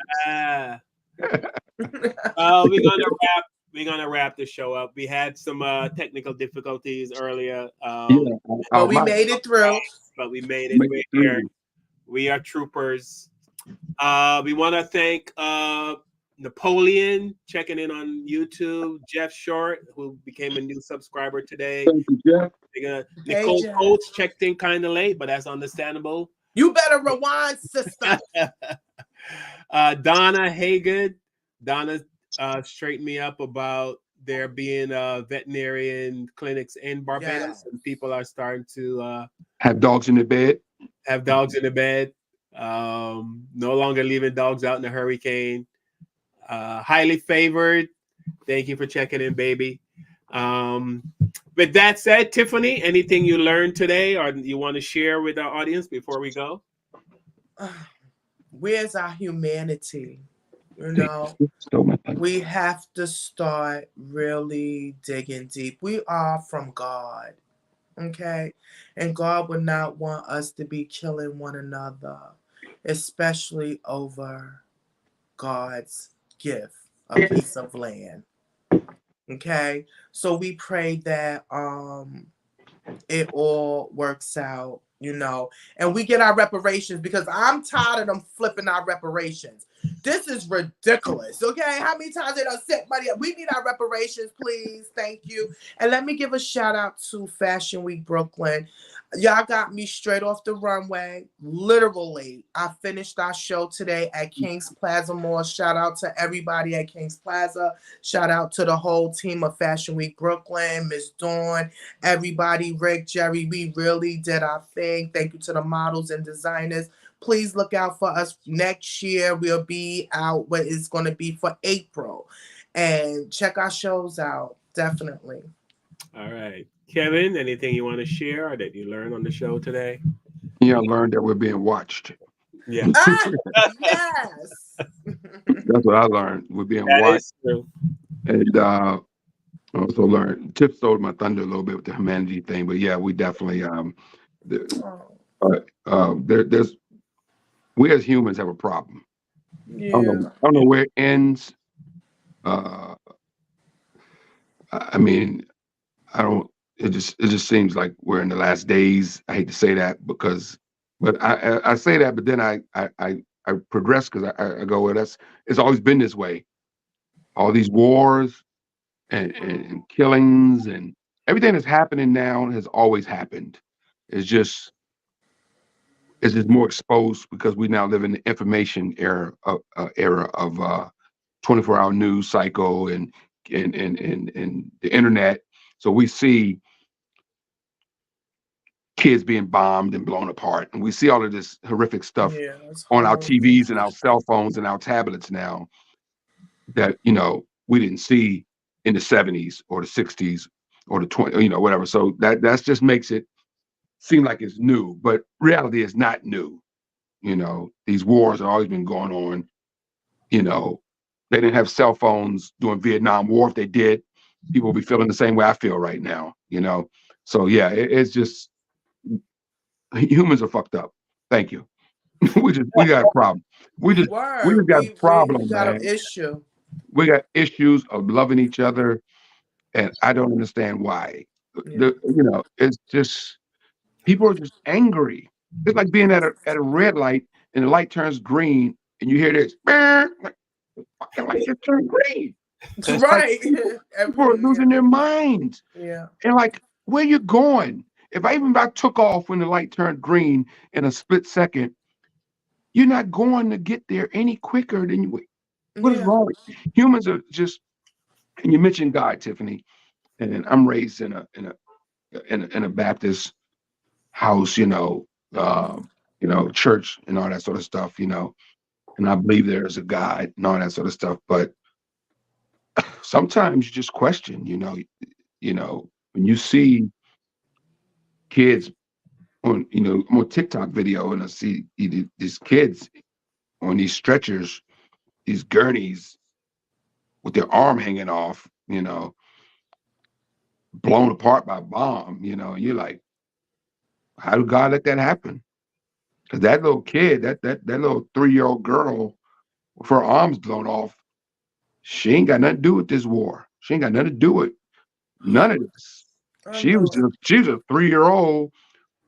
We're gonna wrap the show up. We had some technical difficulties earlier. But we made it through. But we made it. We're here. We are troopers. We want to thank Napoleon checking in on YouTube. Jeff Short, who became a new subscriber today. Thank you, Jeff. Nicole Jeff. Coates checked in kind of late, but that's understandable. You better rewind, sister. Donna Haygood. Donna straightened me up about there being veterinarian clinics in Barbados, and people are starting to have dogs in the bed. Have dogs in the bed. No longer leaving dogs out in the hurricane. Highly favored. Thank you for checking in, baby. With that said, Tiffany, anything you learned today or you want to share with our audience before we go? Where's our humanity? You know, we have to start really digging deep. We are from God, okay? And God would not want us to be killing one another, especially over God's gift, a piece of land. Okay, so we pray that it all works out, you know, and we get our reparations, because I'm tired of them flipping our reparations. This is ridiculous. Okay, how many times they done set money up? We need our reparations, please. Thank you. And let me give a shout out to Fashion Week Brooklyn. Y'all got me straight off the runway. Literally, I finished our show today at Kings Plaza Mall. Shout out to everybody at Kings Plaza. Shout out to the whole team of Fashion Week Brooklyn, Miss Dawn, everybody, Rick, Jerry. We really did our thing. Thank you to the models and designers. Please look out for us next year. We'll be out what it's going to be for April. And check our shows out. Definitely. All right. Kevin, anything you want to share or that you learned on the show today? Yeah, I learned that we're being watched. Yeah. Yes. That's what I learned. We're being watched. And I also learned, Tip stole my thunder a little bit with the humanity thing, but yeah, we definitely there's we as humans have a problem. Yeah. I don't know where it ends. I mean, it just seems like we're in the last days. I hate to say that but I say that, but then I progress, because I go, well, it's always been this way. All these wars and killings and everything that's happening now has always happened. It's just more exposed because we now live in the information era of 24-hour news cycle and the internet. So we see kids being bombed and blown apart, and we see all of this horrific stuff on our TVs and our cell phones and our tablets now that, you know, we didn't see in the 70s or the 60s or the 20s, you know, whatever. So that's just makes it seem like it's new, but reality is not new. You know, these wars have always been going on. You know, they didn't have cell phones during Vietnam War. If they did, people will be feeling the same way I feel right now, you know? So yeah, it's just, humans are fucked up. Thank you. we got a problem. We just got a problem, we got man. an issue. We got issues of loving each other, and I don't understand why. You know, it's just, people are just angry. It's like being at a red light and the light turns green and you hear this, the fucking light just turned green. That's right. Like, people are losing their minds. Yeah. And like, where you going? If I took off when the light turned green in a split second, you're not going to get there any quicker than you. What is wrong? Humans are just, and you mentioned God, Tiffany, and I'm raised in a Baptist house, you know, church and all that sort of stuff, and I believe there is a God and all that sort of stuff. But sometimes you just question, when you see kids on, I'm on TikTok video and I see these kids on these stretchers, these gurneys with their arm hanging off, blown apart by a bomb, and you're like, how did God let that happen? Because that little kid, that little 3-year-old girl with her arms blown off, she ain't got nothing to do with this war. She ain't got nothing to do with none of this. She was a 3-year-old,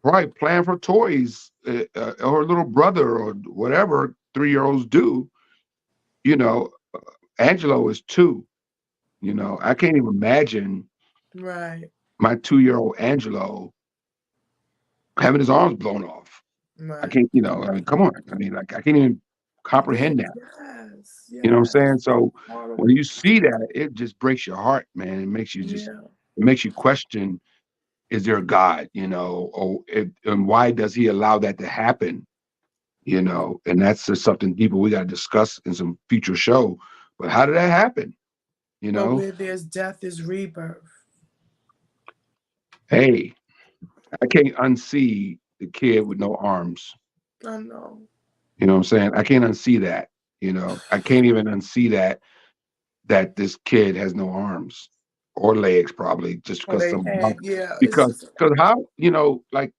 probably playing for toys, her little brother or whatever 3-year-olds do. Angelo is 2. I can't even imagine Right. my 2-year-old Angelo having his arms blown off. Right. I can't, I mean, come on. I mean, like, I can't even comprehend that. Yes. You know what I'm saying? So when you see that, it just breaks your heart, man. It makes you it makes you question, is there a God, and why does he allow that to happen? And that's just something deeper we got to discuss in some future show. But how did that happen? But where there's death is rebirth. Hey, I can't unsee the kid with no arms. I know. You know what I'm saying? I can't unsee that. I can't even unsee that this kid has no arms or legs, probably just because because how, like,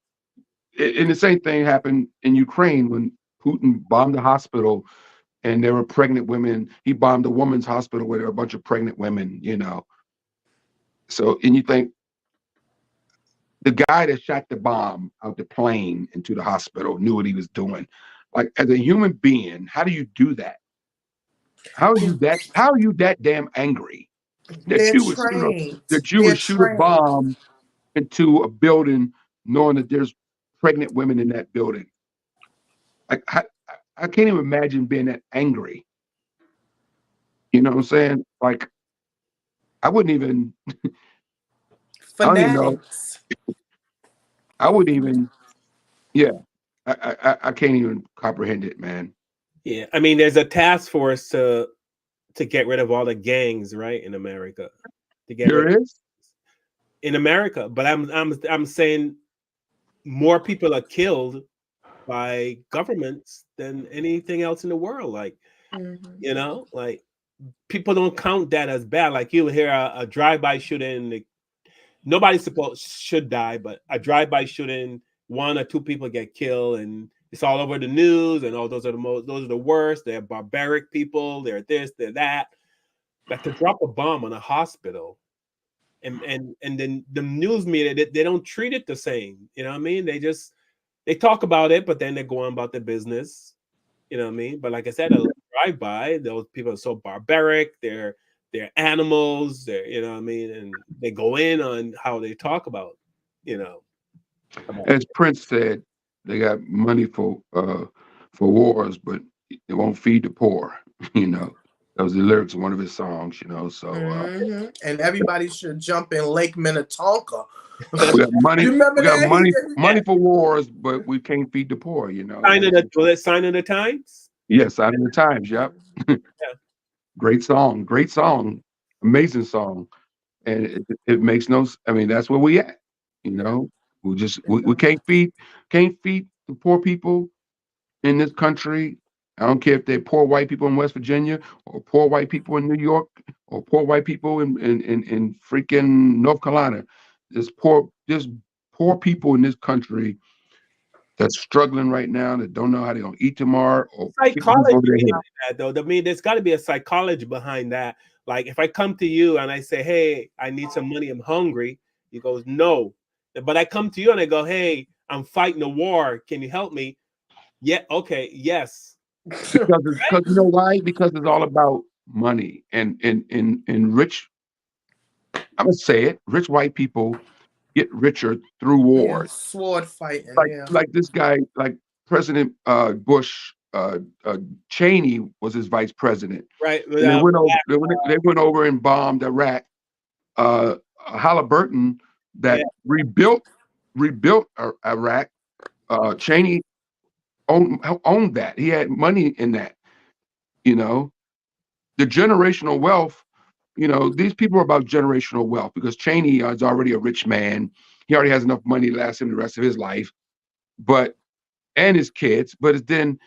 and the same thing happened in Ukraine when Putin bombed the hospital and there were pregnant women. He bombed a woman's hospital where there were a bunch of pregnant women, So, and you think the guy that shot the bomb out the plane into the hospital knew what he was doing. Like, as a human being, how do you do that? How are you that damn angry that you would shoot a bomb into a building knowing that there's pregnant women in that building? Like, I can't even imagine being that angry. You know what I'm saying? Like, I wouldn't even I don't even know. I wouldn't even, I can't even comprehend it, man. Yeah, I mean, there's a task force to get rid of all the gangs, right, in America. There is in America, but I'm saying more people are killed by governments than anything else in the world. Like, like, people don't count that as bad. Like, you'll hear a drive-by shooting. Nobody should die, but a drive-by shooting, 1 or 2 people get killed, and it's all over the news. And those are the worst. They're barbaric people. They're this, they're that. But to drop a bomb on a hospital, and then the news media, they don't treat it the same. You know what I mean? They talk about it, but then they go on about their business. You know what I mean? But like I said, a drive-by, those people are so barbaric. They're animals. You know what I mean? And they go in on how they talk about, As Prince said, they got money for wars, but they won't feed the poor. That was the lyrics of one of his songs. So and everybody should jump in Lake Minnetonka. We got money. Remember we got that? money for wars, but we can't feed the poor. Sign of the Times. Yes, Sign of the Times. Yep. Great song. Amazing song. And it makes no. I mean, that's where we at. We can't feed the poor people in this country. I don't care if they're poor white people in West Virginia or poor white people in New York or poor white people in freaking North Carolina. There's poor people in this country that's struggling right now, that don't know how they're gonna eat tomorrow. Or psychology behind that, though. I mean, there's got to be a psychology behind that. Like, if I come to you and I say, "Hey, I need some money. I'm hungry," you goes, "No." But I come to you and I go, "Hey, I'm fighting a war. Can you help me?" Yeah. Okay. Yes. Because you know why? Because it's all about money and rich. I'm gonna say it. Rich white people get richer through wars. Sword fighting. Like this guy, like President Bush. Cheney was his vice president. Right. They went over and bombed Iraq. Halliburton that rebuilt Iraq. Cheney owned that. He had money in that. You know, the generational wealth. You know, these people are about generational wealth because Cheney is already a rich man. He already has enough money to last him the rest of his life, and his kids. But then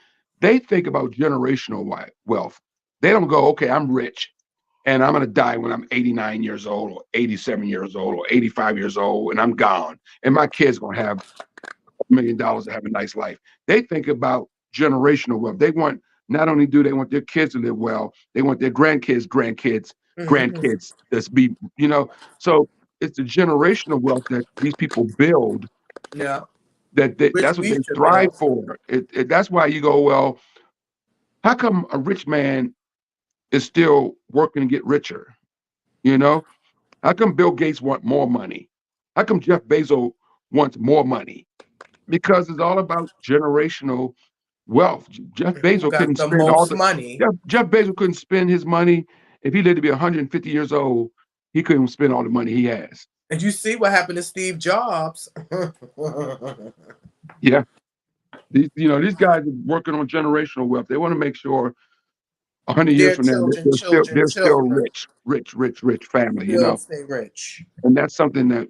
they think about generational wealth. They don't go, okay, I'm rich and I'm going to die when I'm 89 years old or 87 years old or 85 years old and I'm gone. And my kids going to have $1 million to have a nice life. They think about generational wealth. They want, not only do they want their kids to live well, they want their grandkids that's be, you know, so it's the generational wealth that these people build. Yeah. That's what they thrive for. That's why you go, well, how come a rich man is still working to get richer? You know, how come Bill Gates want more money? How come Jeff Bezos wants more money? Because it's all about generational wealth. Jeff Bezos couldn't spend all the money. Jeff Bezos couldn't spend his money. If he lived to be 150 years old, he couldn't spend all the money he has. And you see what happened to Steve Jobs. Yeah. These guys are working on generational wealth. They want to make sure 100 years from now, they're still rich family, you know. Stay rich. And that's something that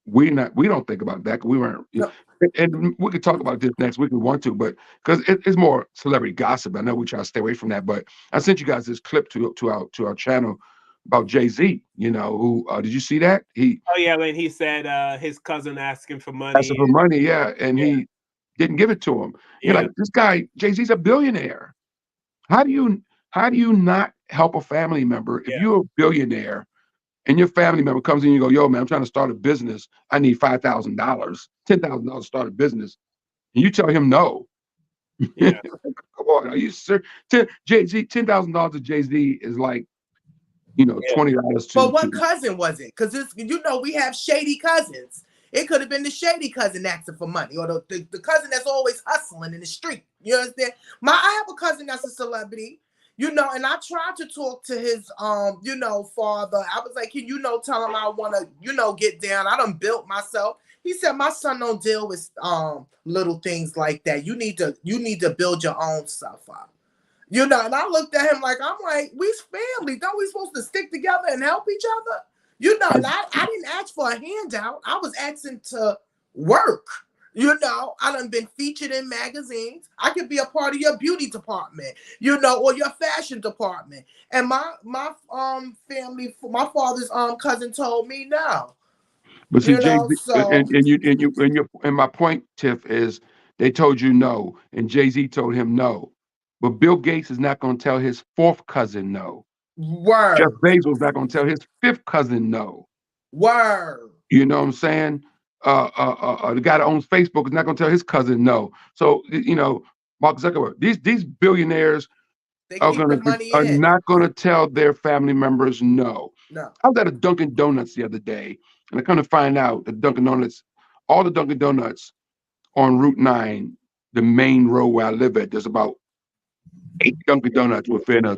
we don't think about that because we weren't. No. And we could talk about this next week if we want to, but because it's more celebrity gossip. I know we try to stay away from that, but I sent you guys this clip to our channel about Jay-Z. You know, who did you see that? When he said his cousin asking for money. And he didn't give it to him. You're like, this guy Jay-Z's a billionaire. How do you not help a family member if you're a billionaire and your family member comes in and you go, yo, man, I'm trying to start a business. I need $5,000, $10,000 to start a business. And you tell him no. Yeah. Come on, are you serious? Jay-Z, $10,000 to Jay-Z is like, $20 to. But what cousin was it? Because we have shady cousins. It could have been the shady cousin asking for money, or the cousin that's always hustling in the street. You understand? I have a cousin that's a celebrity, and I tried to talk to his father. I was like, can tell him I want to, get down. I done built myself. He said, my son don't deal with little things like that. You need to build your own stuff up. And I looked at him like, we's family. Don't we supposed to stick together and help each other? And I didn't ask for a handout. I was asking to work. I done been featured in magazines. I could be a part of your beauty department, or your fashion department. And my family, my father's cousin told me no. But see, and my point, Tiff, is they told you no, and Jay-Z told him no. But Bill Gates is not going to tell his fourth cousin no. Word. Jeff Bezos is not going to tell his fifth cousin no. Word. You know what I'm saying? The guy that owns Facebook is not going to tell his cousin no. So, Mark Zuckerberg, these billionaires are not going to tell their family members no. No. I was at a Dunkin' Donuts the other day, and I come to find out that all the Dunkin' Donuts on Route 9, the main road where I live at, there's about 8 Dunkin' Donuts within a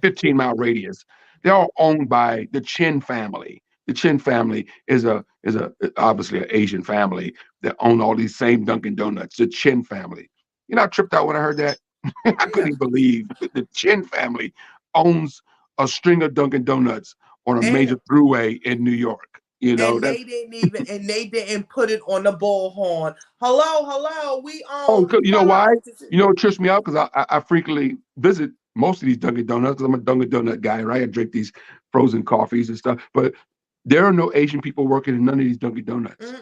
15-mile radius. They're all owned by the Chin family. The Chin family is obviously an Asian family that own all these same Dunkin' Donuts. The Chin family. I tripped out when I heard that. I couldn't even believe the Chin family owns a string of Dunkin' Donuts on a major thruway in New York. And they didn't put it on the bullhorn. Hello, we you know why? You know what trips me out? Because I frequently visit most of these Dunkin' Donuts because I'm a Dunkin' Donut guy, right? I drink these frozen coffees and stuff. But there are no Asian people working in none of these Dunkin' Donuts.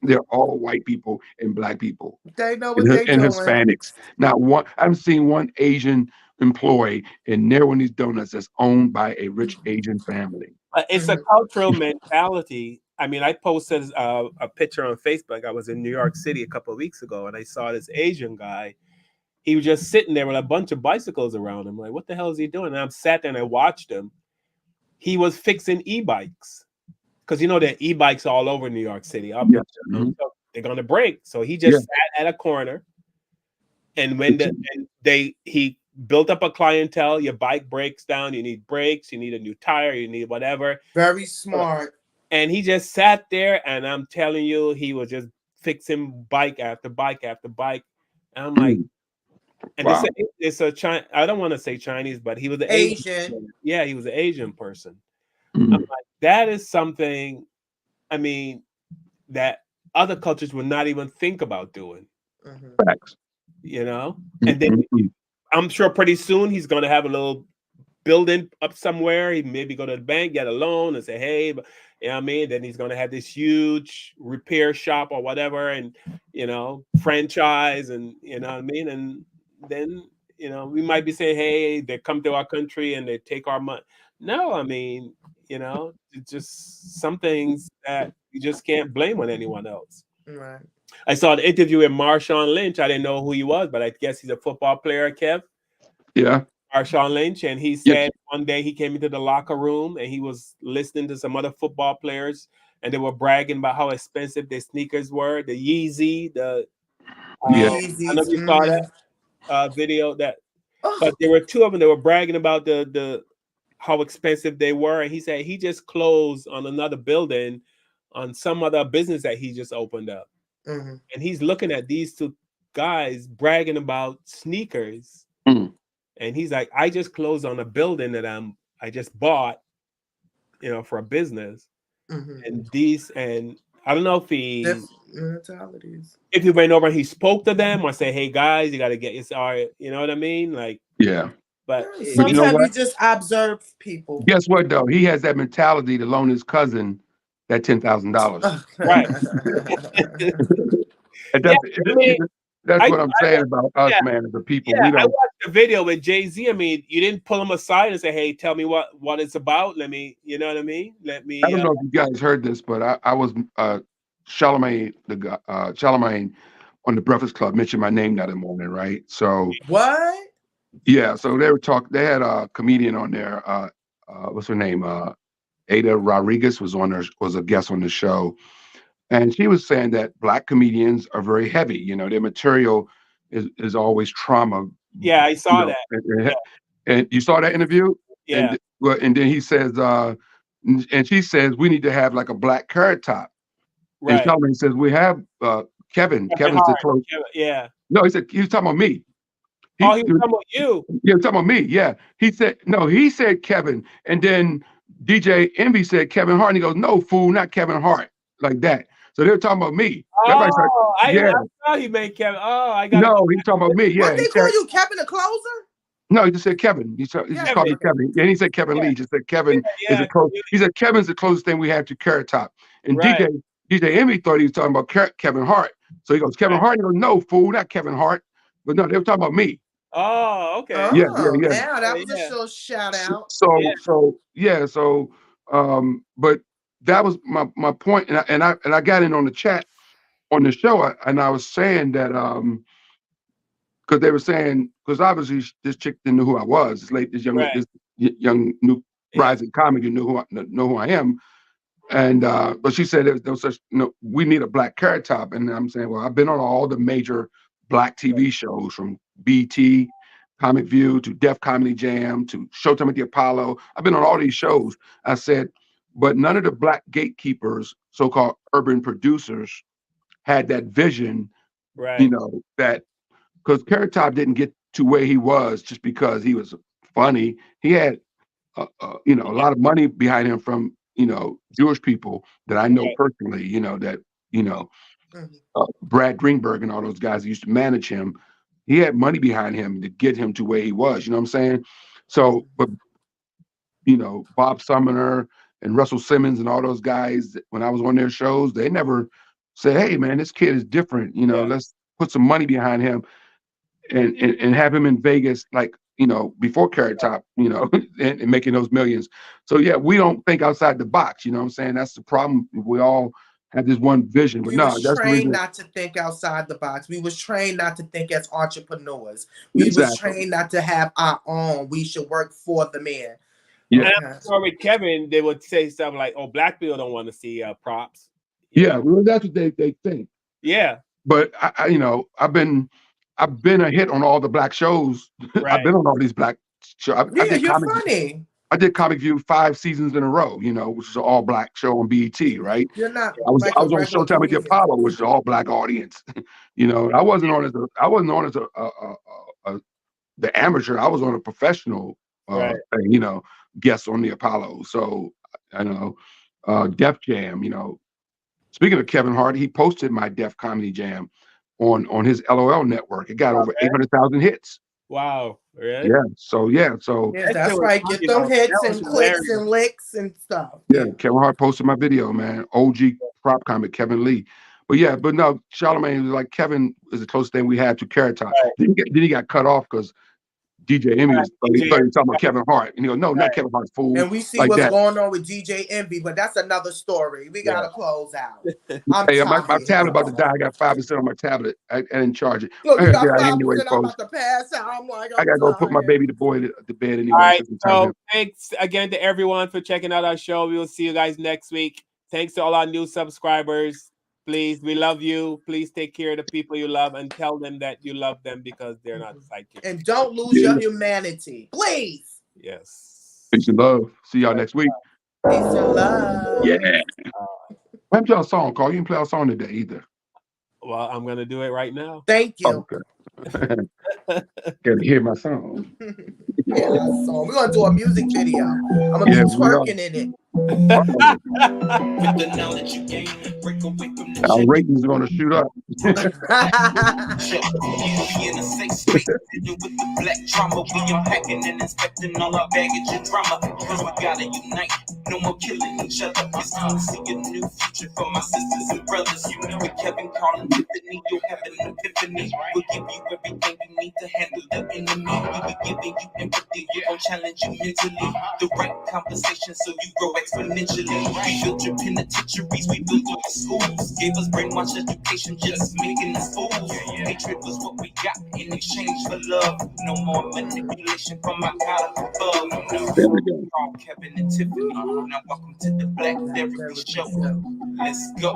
They're all white people and black people. They know what they're doing. And Hispanics. I haven't seen one Asian employee in near one of these donuts that's owned by a rich Asian family. It's a cultural mentality. I mean, I posted a picture on Facebook. I was in New York City a couple of weeks ago, and I saw this Asian guy. He was just sitting there with a bunch of bicycles around him. Like, what the hell is he doing? And I'm sat there and I watched him. He was fixing e-bikes. Because there are e-bikes all over New York City. So they're going to break. So he just sat at a corner. And when he built up a clientele, your bike breaks down, you need brakes, you need a new tire, you need whatever. Very smart. And he just sat there, and I'm telling you, he was just fixing bike after bike after bike. And I'm like, Mm. and Wow. it's a China. I don't want to say Chinese, but he was an Asian. Yeah, he was an Asian person. Mm. I'm like, that is something. I mean, that other cultures would not even think about doing. Mhm. Facts. You know, and then Mm. I'm sure pretty soon he's going to have a little building up somewhere. He maybe go to the bank, get a loan, and say, "Hey," but, you know what I mean. Then he's going to have this huge repair shop or whatever, and franchise, and you know what I mean. And then we might be saying, "Hey, they come to our country and they take our money." No, I mean, it's just some things that you just can't blame on anyone else. Right. I saw the interview with Marshawn Lynch. I didn't know who he was, but I guess he's a football player, Kev. Yeah. Marshawn Lynch, and he said one day he came into the locker room and he was listening to some other football players, and they were bragging about how expensive their sneakers were, the Yeezy, Yeah. I know you saw that video. But there were two of them that were bragging about the how expensive they were, and he said he just closed on another building on some other business that he just opened up, Mhm. and he's looking at these two guys bragging about sneakers. Mm. And he's like, I just closed on a building that I just bought, for a business. Mhm. And I don't know if Different mentalities. if he went over and he spoke to them or say, hey guys, you got to get your sorry, you know what I mean? Like, Yeah. but But you know Sometimes what? you just observe people. Guess what though? He has that mentality to loan his cousin that $10,000. Right. And Yeah, that's I what I'm saying about us, man, as a people. We I don't. watched the video with Jay-Z. I mean, you didn't pull him aside and say, hey, tell me what it's about. Let me, you know what I mean? Let me. I don't know if you guys heard this, but I was Charlamagne, Charlamagne on the Breakfast Club mentioned my name the other morning, right? So What? yeah, so they were talking. They had a comedian on there. What's her name? Ada Rodriguez was a guest on the show, and she was saying that Black comedians are very heavy. You know, their material is always trauma. Yeah, I saw that. And you saw that interview? Yeah. And then he says, and she says, we need to have like a black Carrot Top. Right. And Charlamagne says, we have Kevin. Kevin's the close. Yeah. No, he was talking about me. He was talking about you. Yeah, he was talking about me. Yeah. He said Kevin. And then DJ Envy said Kevin Hart. And he goes, no, fool, not Kevin Hart. Like that. So they were talking about me. I thought he made Kevin. Oh, I got. No, he's talking about me. Yeah. What they call you, Kevin the closer? No, he just said Kevin. He just called me Kevin. And he said Kevin Lee. He just said Kevin is the close. He said Kevin's the closest thing we have to Carrot Top. And DJ Envy thought he was talking about Kevin Hart. So he goes, Kevin Hart. He goes, no, fool, not Kevin Hart. But no, they were talking about me. Oh, okay. Oh, yeah. That was a show shout out. So but that was my point. And I got in on the chat on the show, and I was saying that because they were saying, because obviously this chick didn't know who I was. This young new rising comic who know who I am. And but she said there was such we need a black Carrot Top. And I'm saying, well, I've been on all the major Black TV shows from BT, Comic View to Def Comedy Jam to Showtime at the Apollo. I've been on all these shows. I said, but none of the Black gatekeepers, so-called urban producers, had that vision, right? That because Carrot Top didn't get to where he was just because he was funny. He had, a lot of money behind him from, Jewish people that I know personally, Brad Greenberg and all those guys who used to manage him. He had money behind him to get him to where he was, you know what I'm saying? So, but, Bob Sumner and Russell Simmons and all those guys, when I was on their shows, they never said, hey, man, this kid is different. Let's put some money behind him and have him in Vegas, like, before Carrot Top, and making those millions. So, yeah, we don't think outside the box. You know what I'm saying? That's the problem. We all have this one vision. But we was trained not to think outside the box. We was trained not to think as entrepreneurs. We was trained not to have our own. We should work for the man. Yeah. And I'm sure with Kevin, they would say something like, "Oh, Black people don't want to see props." Yeah, well, that's what they think. Yeah. But I've been a hit on all the Black shows. Right. I've been on all these Black shows. You're funny. I did Comic View 5 seasons in a row, you know, which is an all black show on BET, right? You're not I was like I a was on regular Showtime with the comedian. Apollo, which is an all black audience. You know, I wasn't on as the amateur. I was on a professional Right. thing, you know, guest on the Apollo. So I know Def Jam, you know. Speaking of Kevin Hart, he posted my Def Comedy Jam on his LOL network. It got over 800,000 hits. Wow. Really? Yeah. So Yeah, That that's shit was right. funny, Get them though. hits That was and clicks hilarious. and licks and stuff. yeah, Kevin Hart posted my video, man. OG prop comic Kevin Lee. But yeah, but no, Charlamagne was like Kevin is the closest thing we had to Carrot Top. Right. Then he got cut off because DJ Emmy was DJ talking about Kevin Hart. And he goes, no, not Kevin Hart, fool. And we see like what's that. going on with DJ Envy, but that's another story. We gotta close out. I'm Hey, my tired. tablet about to die. I got 5% on my tablet. I didn't charge it. Look, I you gotta got get out 5%. anyway, I'm folks. about to pass out. I'm like, I gotta go put my baby boy to bed anyway. All right. It's time So to- thanks again to everyone for checking out our show. We will see you guys next week. Thanks to all our new subscribers. Please, we love you. Please take care of the people you love and tell them that you love them because they're not psychic. And don't lose your humanity. Please. Yes. Peace and love. See y'all next week. Peace and love. Yeah. Why don't y'all song, Carl? You didn't play our song today either. Well, I'm gonna do it right now. Thank you. Okay. Gotta hear my song. Yeah, so we're gonna do a music video. I'm gonna Yeah, be we are. twerking in it. Our ratings are gonna shoot up. No more killing each other. It's time to see a new future for my sisters and brothers. You know with Kevin, Carl, and Tiffany, you'll have an epiphany. We'll give you everything you need to handle the enemy. We'll be giving you empathy. We're gonna challenge you mentally. The right conversation so you grow exponentially. We built your penitentiaries, we built your schools. Gave us brainwashed education, just making us fools. Hatred was what we got in exchange for love. No more manipulation from my God above. There we go. Carl, Kevin, and Tiffany. Now welcome to the Black Therapy Show. Let's go.